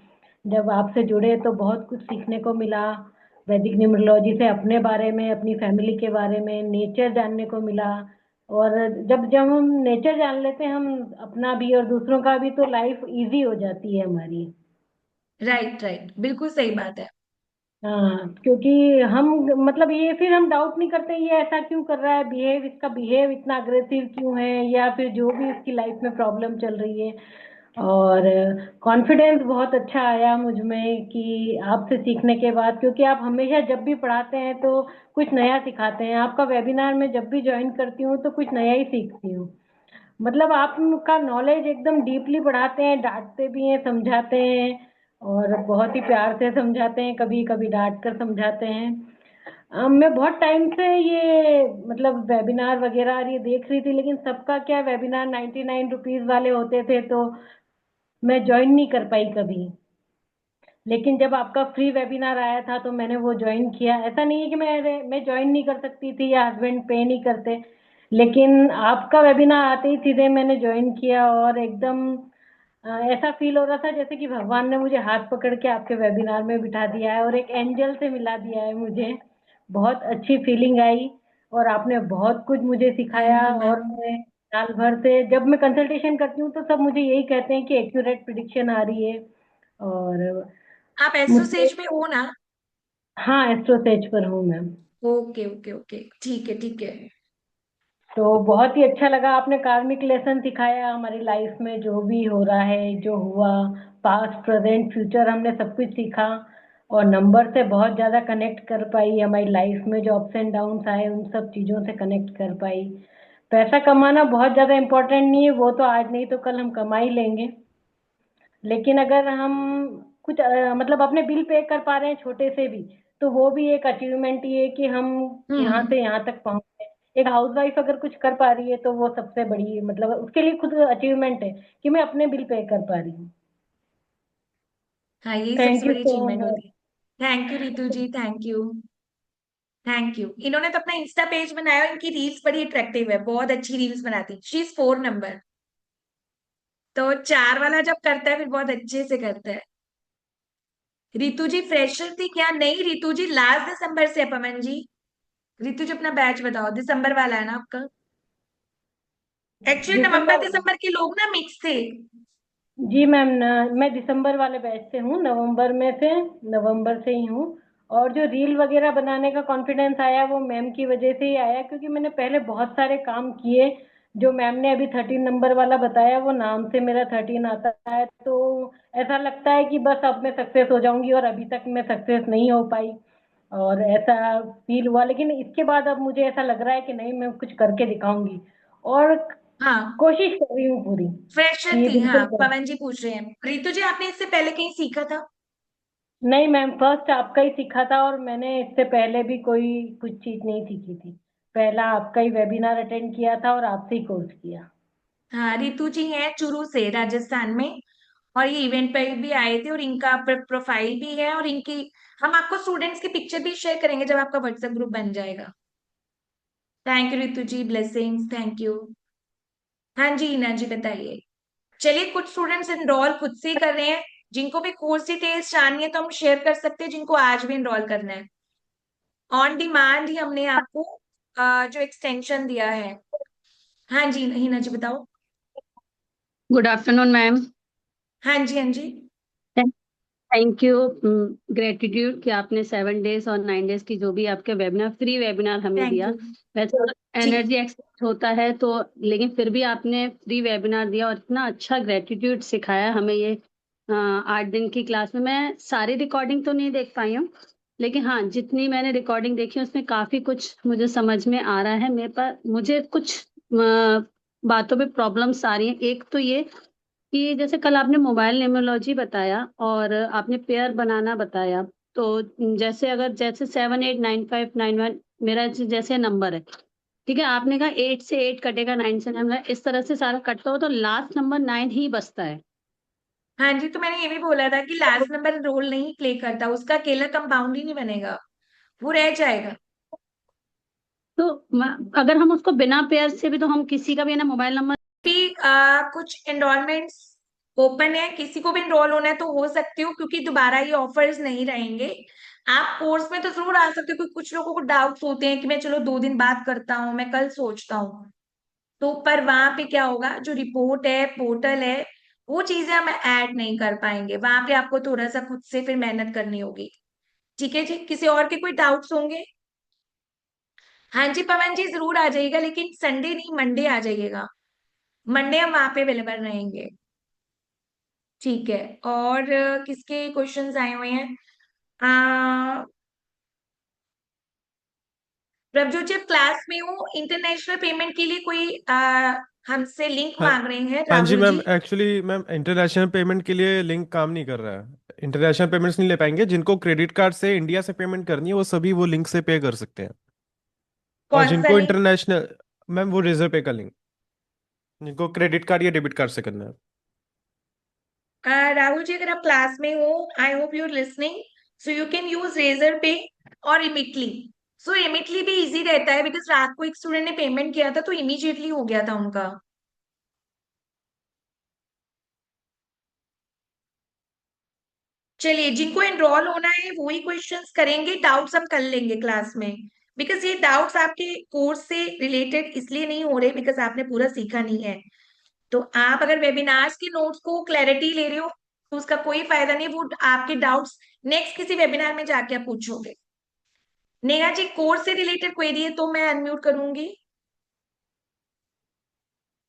जब आपसे जुड़े तो बहुत कुछ सीखने को मिला। वैदिक न्यूमरोलॉजी से अपने बारे में, अपनी फैमिली के बारे में, नेचर जानने को मिला। और जब जब हम नेचर जान लेते हैं, हम अपना भी और दूसरों का भी, तो लाइफ इजी हो जाती है हमारी। राइट राइट, बिल्कुल सही बात है। हाँ, क्योंकि हम, मतलब ये फिर हम डाउट नहीं करते ये ऐसा क्यों कर रहा है, बिहेव, इसका बिहेव इतना अग्रेसिव क्यों है, या फिर जो भी इसकी लाइफ में प्रॉब्लम चल रही है। और कॉन्फिडेंस बहुत अच्छा आया मुझ में कि आपसे सीखने के बाद, क्योंकि आप हमेशा जब भी पढ़ाते हैं तो कुछ नया सिखाते हैं। आपका वेबिनार में जब भी ज्वाइन करती हूँ तो कुछ नया ही सीखती हूँ। मतलब आपका नॉलेज एकदम डीपली पढ़ाते हैं, डांटते भी हैं, समझाते हैं, और बहुत ही प्यार से समझाते हैं, कभी कभी डांट कर समझाते हैं। मैं बहुत टाइम से ये, मतलब वेबिनार वगैरह ये देख रही थी, लेकिन सबका क्या वेबिनार 99 रुपीज वाले होते थे, तो मैं ज्वाइन नहीं कर पाई कभी। लेकिन जब आपका फ्री वेबिनार आया था तो मैंने वो ज्वाइन किया। ऐसा नहीं है कि मैं ज्वाइन नहीं कर सकती थी या हस्बैंड पे नहीं करते, लेकिन आपका वेबिनार आते ही सीधे मैंने ज्वाइन किया, और एकदम ऐसा फील हो रहा था जैसे कि भगवान ने मुझे हाथ पकड़ के आपके वेबिनार में बिठा दिया है और एक एंजल से मिला दिया है मुझे। बहुत अच्छी फीलिंग आई, और आपने बहुत कुछ मुझे सिखाया। थैंक यू और मैम। मैं साल भर से जब मैं कंसल्टेशन करती हूँ तो सब मुझे यही कहते हैं कि एक्यूरेट प्रिडिक्शन आ रही है। और आप मुझसे, एसोसेज में हो ना? हाँ, एस्ट्रोसेज पर हूँ मैम। ओके ओके ओके, ठीक है ठीक है। तो बहुत ही अच्छा लगा, आपने कार्मिक लेसन सिखाया हमारी लाइफ में, जो भी हो रहा है, जो हुआ, पास्ट प्रेजेंट फ्यूचर, हमने सब कुछ सीखा। और नंबर से बहुत ज़्यादा कनेक्ट कर पाई, हमारी लाइफ में जो अप्स एंड डाउन्स आए उन सब चीज़ों से कनेक्ट कर पाई। पैसा कमाना बहुत ज़्यादा इम्पोर्टेंट नहीं है, वो तो आज नहीं तो कल हम कमा ही लेंगे। लेकिन अगर हम कुछ मतलब अपने बिल पे कर पा रहे हैं छोटे से भी, तो वो भी एक अचीवमेंट ही है कि हम यहाँ हम्म। से यहाँ तक पहुंचे। एक हाउसवाइफ अगर कुछ कर पा रही है तो वो सबसे बड़ी, मतलब उसके लिए खुद अचीवमेंट है कि मैं अपने बिल पे कर पा रही हूँ। हाँ, यही थैंक सबसे यू बड़ी सो अचीवमेंट मच। होती है। Thank you Ritu ji, thank you. Thank you. इन्होंने तो अपना इंस्टा पेज बनाया और इनकी रील्स बड़ी अट्रैक्टिव है, बहुत अच्छी रील्स बनाती। She is 4 number. तो 4 वाला जब करता है फिर बहुत अच्छे से करता है। रितु जी फ्रेशर थी क्या? नहीं रितु जी, लास्ट दिसंबर से है पवन जी। रितु जी अपना बैच बताओ, दिसंबर वाला है ना आपका? एक्चुअली नवंबर दिसंबर, दिसंबर के लोग ना मिक्स थे। जी मैम, मैं दिसंबर वाले बैच से हूँ, नवंबर में से, नवंबर से ही हूँ। और जो रील वगैरह बनाने का कॉन्फिडेंस आया वो मैम की वजह से ही आया, क्योंकि मैंने पहले बहुत सारे काम किए। जो मैम ने अभी 13 नंबर वाला बताया, वो नाम से मेरा 13 आता है, तो ऐसा लगता है कि बस अब मैं सक्सेस हो जाऊंगी, और अभी तक मैं सक्सेस नहीं हो पाई। और ऐसा फील हुआ, लेकिन इसके बाद अब मुझे ऐसा लग रहा है कि नहीं, मैं कुछ करके दिखाऊंगी। और हाँ, कोशिश कर रही हूँ पूरी फ्रेशर कि थी। हाँ, बिल्कुल कर। पवन जी पूछ रहे हैं रितु जी आपने इससे पहले कहीं सीखा था? नहीं मैम, फर्स्ट आपका ही सीखा था, और मैंने इससे पहले भी कोई कुछ चीज नहीं सीखी थी। पहला आपका ही वेबिनार अटेंड किया था और आपसे ही कोर्स किया। हाँ, रितु जी हैं चूरू से, राजस्थान में। और ये इवेंट पे भी आए थे, और इनका प्रोफाइल भी है, और इनकी हम आपको स्टूडेंट्स की पिक्चर भी शेयर करेंगे जब आपका व्हाट्सएप ग्रुप बन जाएगा। Thank you Ritu ji, blessings, thank you. हाँ जी हिना जी बताइए। चलिए, कुछ स्टूडेंट्स एनरोल खुद से ही कर रहे हैं। जिनको भी कोर्स डिटेल्स जाननी है तो हम शेयर कर सकते हैं, जिनको आज भी एनरोल करना है। ऑन डिमांड ही हमने आपको जो एक्सटेंशन दिया है। हाँ जी हिना जी बताओ। Good afternoon ma'am. हाँ जी हाँ जी। Thank you. ग्रेटिट्यूड कि आपने 7 डेज और 9 डेज की जो भी आपके वेबिनार, फ्री वेबिनार हमें थैंक दिया। यू वैसे जी। एनर्जी एक्सपेक्ट होता है तो, लेकिन फिर भी आपने फ्री वेबिनार दिया और इतना अच्छा ग्रेटिट्यूड सिखाया हमें। ये 8 दिन की क्लास में मैं सारी रिकॉर्डिंग तो नहीं देख पाई हूँ, लेकिन हाँ, जितनी मैंने रिकॉर्डिंग देखी है उसमें काफी कुछ मुझे समझ में आ रहा है। मेरे पास, मुझे कुछ बातों पे प्रॉब्लम्स आ रही हैं। एक तो ये कि जैसे कल आपने मोबाइल न्यूमरोलॉजी बताया और आपने पेयर बनाना बताया, तो जैसे 789591 मेरा जैसे नंबर है, ठीक है, आपने कहा 8 से 8 कटेगा, 9 से 9, इस तरह से सारा कटता हो तो लास्ट नंबर 9 ही बचता है। हाँ जी, तो मैंने ये भी बोला था कि लास्ट नंबर रोल नहीं प्ले करता, उसका अकेला कंपाउंड ही नहीं बनेगा, वो रह जाएगा। तो अगर हम उसको बिना पेयर से भी, तो हम किसी का भी ना मोबाइल नंबर भी कुछ एनरोलमेंट्स ओपन है, किसी को भी एनरोल होना है तो हो सकते हो, क्योंकि दोबारा ये ऑफर्स नहीं रहेंगे। आप कोर्स में तो जरूर आ सकते हो, क्योंकि कुछ लोगों को डाउट्स होते हैं कि मैं चलो 2 दिन बाद करता हूँ, मैं कल सोचता हूँ। तो पर वहां पे क्या होगा, जो रिपोर्ट है, पोर्टल है, वो चीजें हम ऐड नहीं कर पाएंगे, वहां पे आपको थोड़ा सा खुद से फिर मेहनत करनी होगी। ठीक है जी, किसी और के कोई डाउट्स होंगे? हाँ जी पवन जी, जरूर आ जाइएगा, लेकिन संडे नहीं, मंडे आ जाइएगा। मंडे हम वहां पे अवेलेबल रहेंगे। ठीक है। और किसके क्वेश्चंस आए हुए हैं? आ, प्रभजोत जी, क्लास में हो, इंटरनेशनल पेमेंट के लिए कोई हमसे लिंक हाँ मांग रहे हैं हाँ जी राहुल मैम, जी। एक्चुअली मैम इंटरनेशनल पेमेंट के लिए लिंक काम नहीं कर रहा है। इंटरनेशनल पेमेंट्स नहीं ले पाएंगे, जिनको क्रेडिट कार्ड से इंडिया से पेमेंट करनी है वो सभी वो लिंक से पे कर सकते हैं। और कौन सा जिनको लिंक? इंटरनेशनल, मैम वो रेजर पे का लिंक, जिनको क्रेडिट कार्ड या डेबिट कार्ड से करना है। राहुल जी, अगर आप क्लास में हो, I hope you are listening, so you can use Razorpay और इमिटली। सो इमिटली भी इजी रहता है, बिकॉज रात को एक स्टूडेंट ने पेमेंट किया था तो इमीडिएटली हो गया था उनका। चलिए, जिनको एनरोल होना है वो ही क्वेश्चंस करेंगे, डाउट्स हम कर लेंगे क्लास में। बिकॉज ये डाउट्स आपके कोर्स से रिलेटेड इसलिए नहीं हो रहे बिकॉज आपने पूरा सीखा नहीं है। तो आप अगर वेबिनार्स के नोट्स को क्लैरिटी ले रहे हो तो उसका कोई फायदा नहीं, वो आपके डाउट्स नेक्स्ट किसी वेबिनार में जाके आप पूछोगे। नेहा जी, कोर्स से रिलेटेड क्वेरी है तो मैं अनम्यूट करूंगी।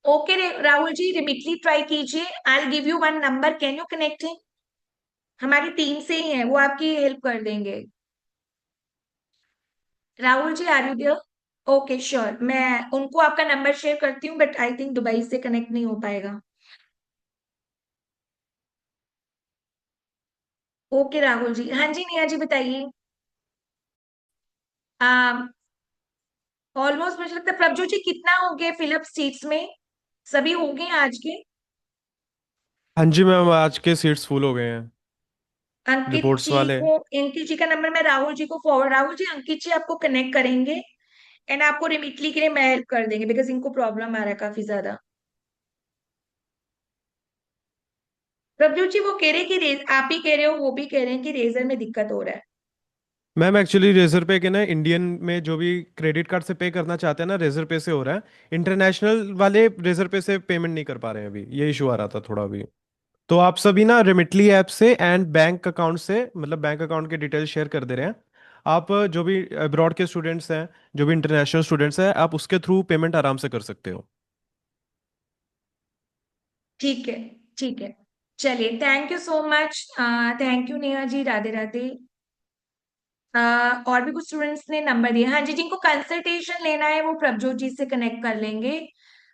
Okay Rahul ji, repeatedly try कीजिए, I give you one number, can you connect him? हमारी टीम से ही है, वो आपकी हेल्प कर देंगे। Rahul ji, are you there? Okay sure, मैं उनको आपका नंबर शेयर करती हूँ, बट आई थिंक दुबई से कनेक्ट नहीं हो पाएगा। ओके राहुल जी। हाँ जी नेहा जी, बताइए। ऑलमोस्ट मुझे लगता है प्रभजोत जी, कितना हो गया फिलअप सीट्स में? सभी हो गए आज के? हाँ जी मैम, आज के सीट्स फुल हो गए हैं अंकित रिपोर्ट्स जी वाले। को, अंकित जी का नंबर मैं राहुल जी को फॉरवर्ड, राहुल जी अंकित जी आपको कनेक्ट करेंगे एंड आपको रिमिटली के लिए मैं हेल्प कर देंगे, बिकॉज इनको प्रॉब्लम आ रहा है काफी ज्यादा। प्रभजोत जी, वो कह रहे हैं कि आप ही कह रहे हो, वो भी कह रहे हैं कि रेजर में दिक्कत हो रहा है। मैम एक्चुअली रेजर पे के ना, इंडियन में जो भी क्रेडिट कार्ड से पे करना चाहते हैं ना, रेजर पे से हो रहा है। इंटरनेशनल वाले रेजर पे से पेमेंट नहीं कर पा रहे हैं, अभी ये इशू आ रहा था थोड़ा अभी। तो आप सभी ना रिमिटली ऐप से एंड बैंक अकाउंट से, मतलब बैंक अकाउंट के डिटेल शेयर कर दे रहे हैं। आप जो भी अब्रॉड के स्टूडेंट्स हैं, जो भी इंटरनेशनल स्टूडेंट्स हैं, आप उसके थ्रू पेमेंट आराम से कर सकते हो। ठीक है, ठीक है। चलिए, thank you so much, thank you Neha ji, Radhe Radhe. और भी कुछ स्टूडेंट्स ने नंबर दिया। हाँ जी, जिनको कंसल्टेशन लेना है वो प्रभजोत जी से कनेक्ट कर लेंगे।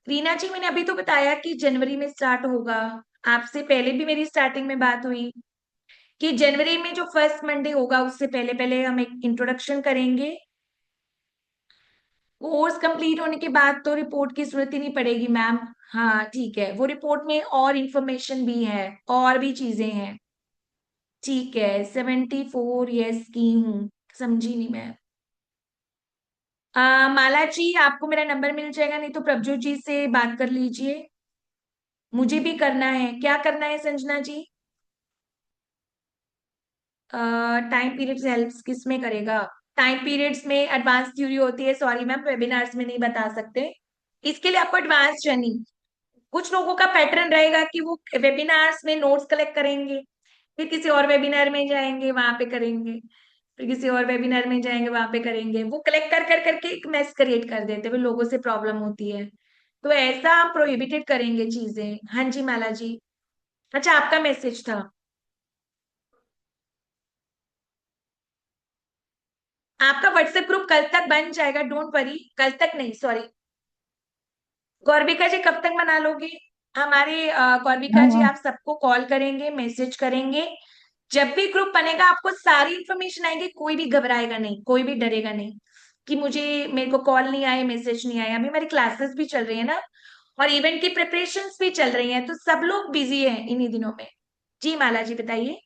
रीना जी, मैंने अभी तो बताया कि जनवरी में स्टार्ट होगा। आपसे पहले भी मेरी स्टार्टिंग में बात हुई कि जनवरी में जो फर्स्ट मंडे होगा उससे पहले पहले हम एक इंट्रोडक्शन करेंगे। कोर्स कंप्लीट होने के बाद तो रिपोर्ट की जरूरत ही नहीं पड़ेगी मैम। हाँ ठीक है, वो रिपोर्ट में और इंफॉर्मेशन भी है, और भी चीजें हैं। ठीक है, 74 यस की हूँ, समझी नहीं मैं। माला जी, आपको मेरा नंबर मिल जाएगा, नहीं तो प्रभजोत जी से बात कर लीजिए। मुझे भी करना है, क्या करना है Sanjana ji? Time periods helps किस में करेगा? टाइम पीरियड्स में एडवांस थ्योरी होती है, सॉरी मैम, वेबिनार्स में नहीं बता सकते। इसके लिए आपको एडवांस ट्रेनिंग, कुछ लोगों का पैटर्न रहेगा कि वो वेबिनार्स में नोट्स कलेक्ट करेंगे, फिर किसी और वेबिनार में जाएंगे वहां पे करेंगे, फिर किसी और वेबिनार में जाएंगे वहां पे करेंगे, वो कलेक्ट कर कर करके एक मैस क्रिएट कर देते हैं, फिर लोगों से प्रॉब्लम होती है। तो ऐसा हम प्रोहिबिटेड करेंगे चीजें। हाँ जी माला जी। अच्छा, आपका मैसेज था। आपका व्हाट्सएप ग्रुप कल तक बन जाएगा, डोंट वरी, कल तक नहीं, सॉरी। गौरविका जी, कब तक बना लोगे? हमारे गौरविका जी आप सबको कॉल करेंगे, मैसेज करेंगे जब भी ग्रुप बनेगा आपको सारी इंफॉर्मेशन आएगी, कोई भी घबराएगा नहीं, कोई भी डरेगा नहीं कि मेरे को कॉल नहीं आए, मैसेज नहीं आए। अभी हमारी क्लासेस भी चल रही है ना, और इवेंट की प्रिपरेशंस भी चल रही हैं, तो सब लोग बिजी हैं इन्हीं दिनों में। जी माला जी बताइए।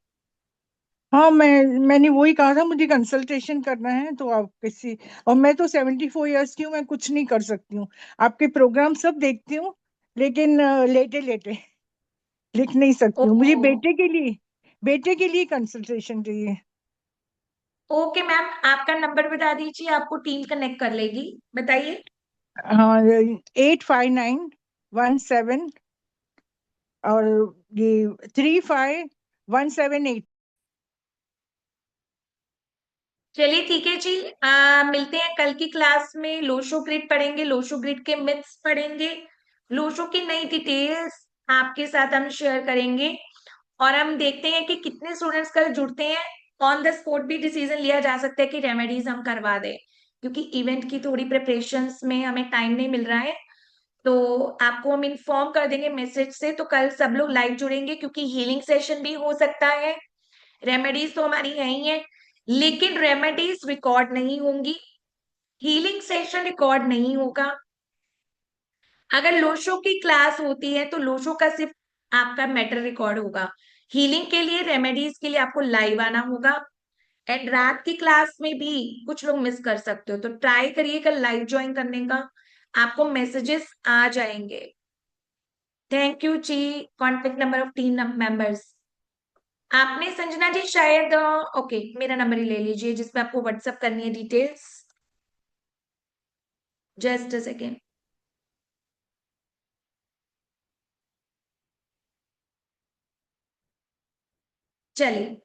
हाँ, मैंने वही कहा था, मुझे कंसल्टेशन करना है तो आप किसी, और मैं तो 74 ईयर्स की हूँ, मैं कुछ नहीं कर सकती हूँ। आपके प्रोग्राम सब देखती हूँ, लेकिन लेटे लेटे लिख नहीं सकती हूँ। मुझे ओ, बेटे के लिए कंसल्टेशन चाहिए। ओके मैम, आपका नंबर बता दीजिए, आपको टीम कनेक्ट कर लेगी। बताइए। हाँ, 8591 और ये 35178। चलिए ठीक है जी, मिलते हैं कल की क्लास में। लोशो ग्रिड पढ़ेंगे, लोशो ग्रिड के मिथ्स पढ़ेंगे, लोशो की नई डिटेल्स आपके साथ हम शेयर करेंगे, और हम देखते हैं कि कितने स्टूडेंट्स कल जुड़ते हैं। ऑन द स्पॉट भी डिसीजन लिया जा सकता है कि रेमेडीज हम करवा दें, क्योंकि इवेंट की थोड़ी प्रिपरेशंस में हमें टाइम नहीं मिल रहा है। तो आपको हम इन्फॉर्म कर देंगे मैसेज से, तो कल सब लोग लाइव जुड़ेंगे, क्योंकि हीलिंग सेशन भी हो सकता है। रेमेडीज तो हमारी है ही है, लेकिन रेमेडीज रिकॉर्ड नहीं होंगी, हीलिंग सेशन रिकॉर्ड नहीं होगा। अगर लोशो की क्लास होती है तो लोशो का सिर्फ आपका मैटर रिकॉर्ड होगा। हीलिंग के लिए, रेमेडीज के लिए आपको लाइव आना होगा। एंड रात की क्लास में भी कुछ लोग मिस कर सकते हो, तो ट्राई करिएगा लाइव ज्वाइन करने का, आपको मैसेजेस आ जाएंगे। Thank you ji. Contact number of team members आपने, संजना जी शायद, ओके मेरा नंबर ही ले लीजिए जिसमें आपको व्हाट्सएप करनी है डिटेल्स। Just a second. चलिए,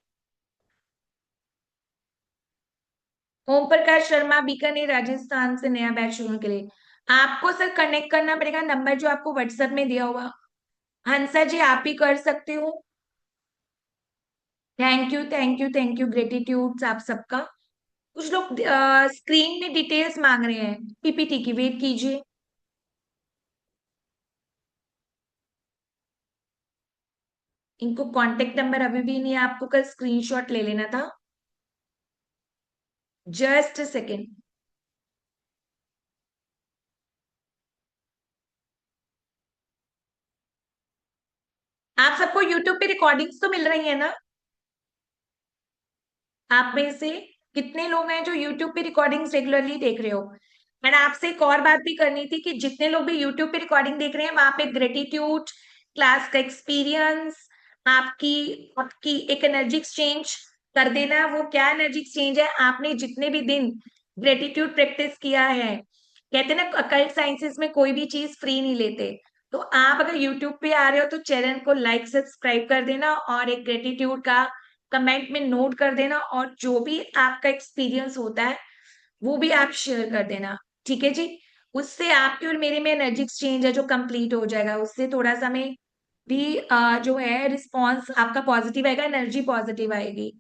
ओम प्रकाश शर्मा, बीकानेर राजस्थान से नया बैच शुरू के लिए आपको सर कनेक्ट करना पड़ेगा, नंबर जो आपको व्हाट्सएप में दिया हुआ। हंसा जी आप ही कर सकते हो। Thank you thank you thank you, gratitude आप सबका। कुछ लोग स्क्रीन में डिटेल्स मांग रहे हैं पीपीटी की, वेट कीजिए। इनको कांटेक्ट नंबर अभी भी नहीं है, आपको कल स्क्रीनशॉट ले लेना था। Just second. आप सबको यूट्यूब पे रिकॉर्डिंग्स तो मिल रही है ना? आप में से कितने लोग हैं जो यूट्यूब पे रिकॉर्डिंग्स रेगुलरली देख रहे हो? मैंने आपसे एक और बात भी करनी थी कि जितने लोग भी यूट्यूब पे रिकॉर्डिंग देख रहे हैं, वहां पे ग्रेटिट्यूड, क्लास का एक्सपीरियंस, आपकी आपकी एक एनर्जी एक्सचेंज कर देना। वो क्या एनर्जी एक्सचेंज है? आपने जितने भी दिन ग्रेटिट्यूड प्रैक्टिस किया है, कहते हैं ना अकल्ट साइंसेस में कोई भी चीज फ्री नहीं लेते, तो आप अगर यूट्यूब पे आ रहे हो तो चैनल को लाइक सब्सक्राइब कर देना, और एक ग्रेटिट्यूड का कमेंट में नोट कर देना, और जो भी आपका एक्सपीरियंस होता है वो भी आप शेयर कर देना। ठीक है जी? उससे आपके और मेरे में एनर्जी एक्सचेंज है जो कंप्लीट हो जाएगा, उससे थोड़ा सा में भी जो है रिस्पॉन्स आपका पॉजिटिव आएगा, एनर्जी पॉजिटिव आएगी।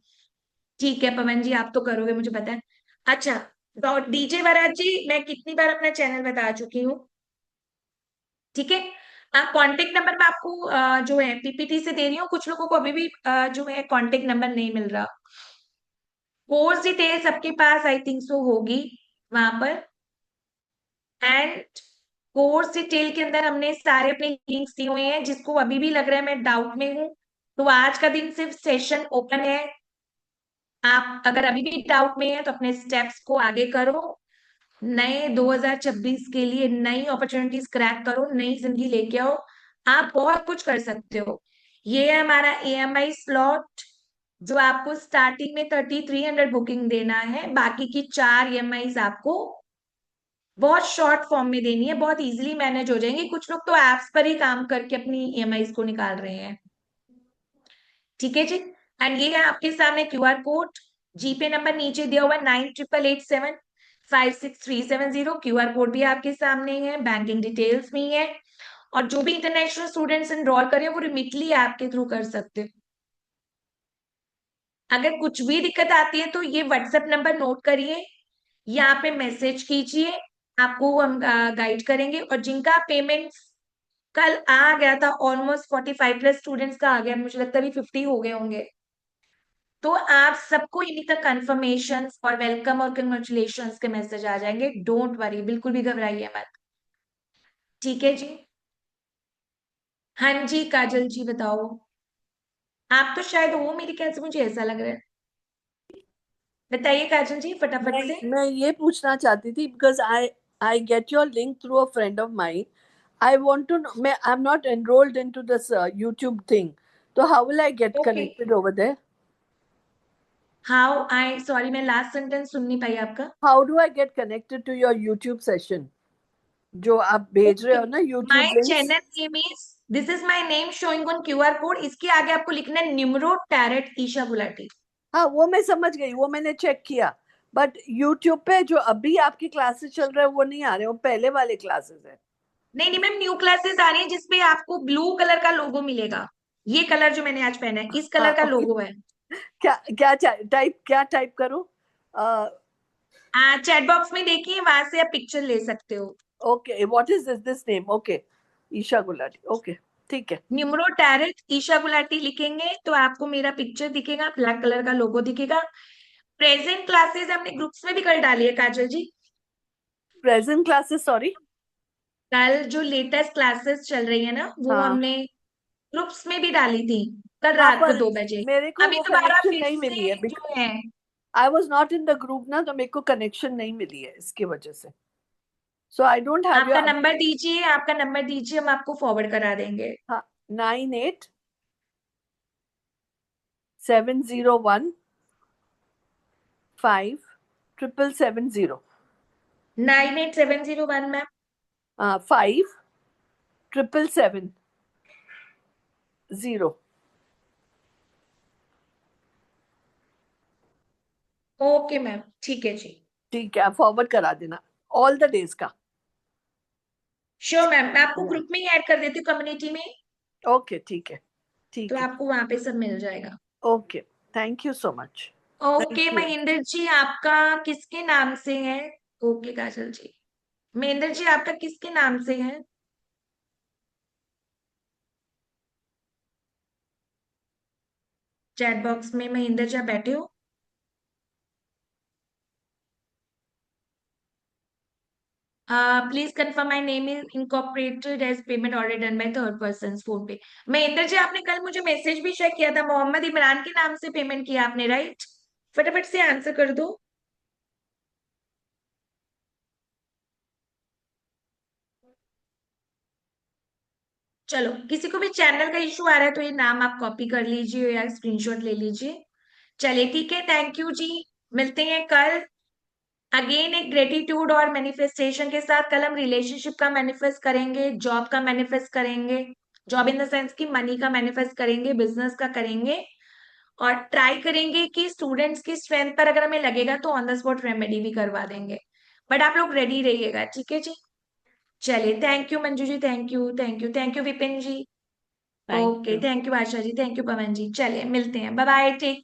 ठीक है पवन जी, आप तो करोगे मुझे पता है। अच्छा, तो डीजे वराज जी, मैं कितनी बार अपना चैनल बता चुकी हूँ। ठीक है, आप कांटेक्ट नंबर में आपको जो है पीपीटी से दे रही हूँ, कुछ लोगों को अभी भी जो है कांटेक्ट नंबर नहीं मिल रहा। कोर्स डिटेल सबके पास आई थिंक सो होगी वहां पर। एंड कोर्स डिटेल के अंदर हमने सारे अपने लिंक्स दिए हुए हैं, जिसको अभी भी लग रहा है मैं डाउट में हूँ, तो आज का दिन सिर्फ सेशन ओपन है। आप अगर अभी भी डाउट में है तो अपने स्टेप्स को आगे करो, नए 2026 के लिए नई अपॉर्चुनिटीज क्रैक करो, नई जिंदगी लेके आओ। आप बहुत कुछ कर सकते हो। ये है हमारा EMI स्लॉट, जो आपको स्टार्टिंग में 3300 बुकिंग देना है, बाकी की 4 EMI आपको बहुत शॉर्ट फॉर्म में देनी है, बहुत इजीली मैनेज हो जाएंगे। कुछ लोग तो एप्स पर ही काम करके अपनी EMI को निकाल रहे हैं। ठीक है जी? एंड ये है आपके सामने QR कोड, जीपे नंबर नीचे दिया हुआ 9888756370, QR कोड भी आपके सामने है, बैंकिंग डिटेल्स भी है, और जो भी इंटरनेशनल स्टूडेंट्स एनरोल करें वो रिमिटली ऐप के थ्रू कर सकते हैं। अगर कुछ भी दिक्कत आती है तो ये व्हाट्सएप नंबर नोट करिए, यहाँ पे मैसेज कीजिए, आपको हम गाइड करेंगे। और जिनका पेमेंट कल आ गया था, ऑलमोस्ट 45+ स्टूडेंट्स का आ गया, मुझे लगता है अभी 50 हो गए होंगे। तो आप सबको इन्हीं तक कंफर्मेशन और वेलकम और कंग्रेचुलेशन के मैसेज आ जाएंगे। डोंट वरी, बिल्कुल भी घबराइए मत। ठीक है जी। हाँ जी काजल जी बताओ। आप तो शायद हो मेरे ख्याल से, मुझे ऐसा लग रहा है। बताइए काजल जी फटाफट से। मैं ये पूछना चाहती थी because I get your link through a friend of mine. I want to मैं I am not enrolled into this YouTube thing. तो how will I get okay. Connected over there? How I sorry, मैं लास्ट सेंटेंस सुन नहीं पाई आपका। How do I get connected to your YouTube session जो आप भेज रहे ओके, हो ना, my YouTube links? Channel name is, this is my name showing on QR code. इसके आगे आपको लिखना है निम्रो टैरेट ईशा गुलाटी। हाँ, वो मैं समझ गई, वो मैंने चेक किया. बट यूट्यूब पे जो अभी आपकी क्लासेस चल रहे हैं वो नहीं आ रहे, वो पहले वाले क्लासेस है. नहीं नहीं मैम, न्यू क्लासेस आ रही है जिसपे आपको ब्लू कलर का लोगो मिलेगा। ये कलर जो मैंने आज पहना है, इस हाँ, कलर का ओके. लोगो है। क्या टाइप करूं? चैट बॉक्स में देखिए, वहां से आप पिक्चर ले सकते हो। Okay, what is this name? Okay, Isha Gulati. Okay, ठीक है. निम्रो टैरेट ईशा गुलाटी लिखेंगे तो आपको मेरा पिक्चर दिखेगा, ब्लैक कलर का लोगो दिखेगा। प्रेजेंट क्लासेस हमने ग्रुप्स में भी कर डाली है Kajal ji. Present classes, sorry. कल जो लेटेस्ट क्लासेस चल रही है ना, वो हाँ. हमने ग्रुप्स में भी डाली थी कल हाँ, रात को पर 2 बजे। मेरे को अभी वो दोबारा कनेक्शन फिर नहीं से मिली है. जो है। I was not in the group ना, तो मेरे को कनेक्शन नहीं मिली है इसकी वजह से. सो आई डोंट हैव आपका योर. नंबर दीजिए, आपका नंबर दीजिए, हम आपको फॉरवर्ड करा देंगे। हाँ, 9870157770. 98701 मैम। 577770. ओके मैम, ठीक है जी। ठीक है, आप फॉरवर्ड करा देना ऑल द डेज का. श्योर मैम, मैं आपको ग्रुप में ही ऐड कर देती हूँ कम्युनिटी में, ओके, ठीक है. तो ठीक है. आपको वहां पे सब मिल जाएगा। Okay, thank you so much. Okay thank you. Mahendra ji, आपका किसके नाम से है? ओके काजल जी। महेंद्र जी आपका किसके नाम से है? चैट बॉक्स में महेंद्र जी आप बैठे हो? Please confirm my name is incorporated as payment already done by third person PhonePe. Mahendra जी आपने कल मुझे मैसेज भी शेयर किया था, मोहम्मद इमरान के नाम से पेमेंट किया आपने, राइट? फटाफट से आंसर कर दो। चलो, किसी को भी चैनल का इशू आ रहा है तो ये नाम आप कॉपी कर लीजिए या स्क्रीनशॉट ले लीजिए। चलिए ठीक है, थैंक यू जी। मिलते हैं कल अगेन एक ग्रेटिट्यूड और मैनिफेस्टेशन के साथ। कल हम रिलेशनशिप का मैनिफेस्ट करेंगे, जॉब का मैनिफेस्ट करेंगे, जॉब इन द सेंस की मनी का मैनिफेस्ट करेंगे, बिजनेस का करेंगे, और ट्राई करेंगे कि स्टूडेंट्स की स्ट्रेंथ पर अगर हमें लगेगा तो ऑन द स्पॉट रेमेडी भी करवा देंगे। बट आप लोग रेडी रहिएगा, ठीक है जी। चलिए, thank you Manju ji, thank you thank you thank you Vipin ji. Thank okay, you. Thank you Asha ji, thank you Pawan ji. चलिए मिलते हैं, बाय बाय, टेक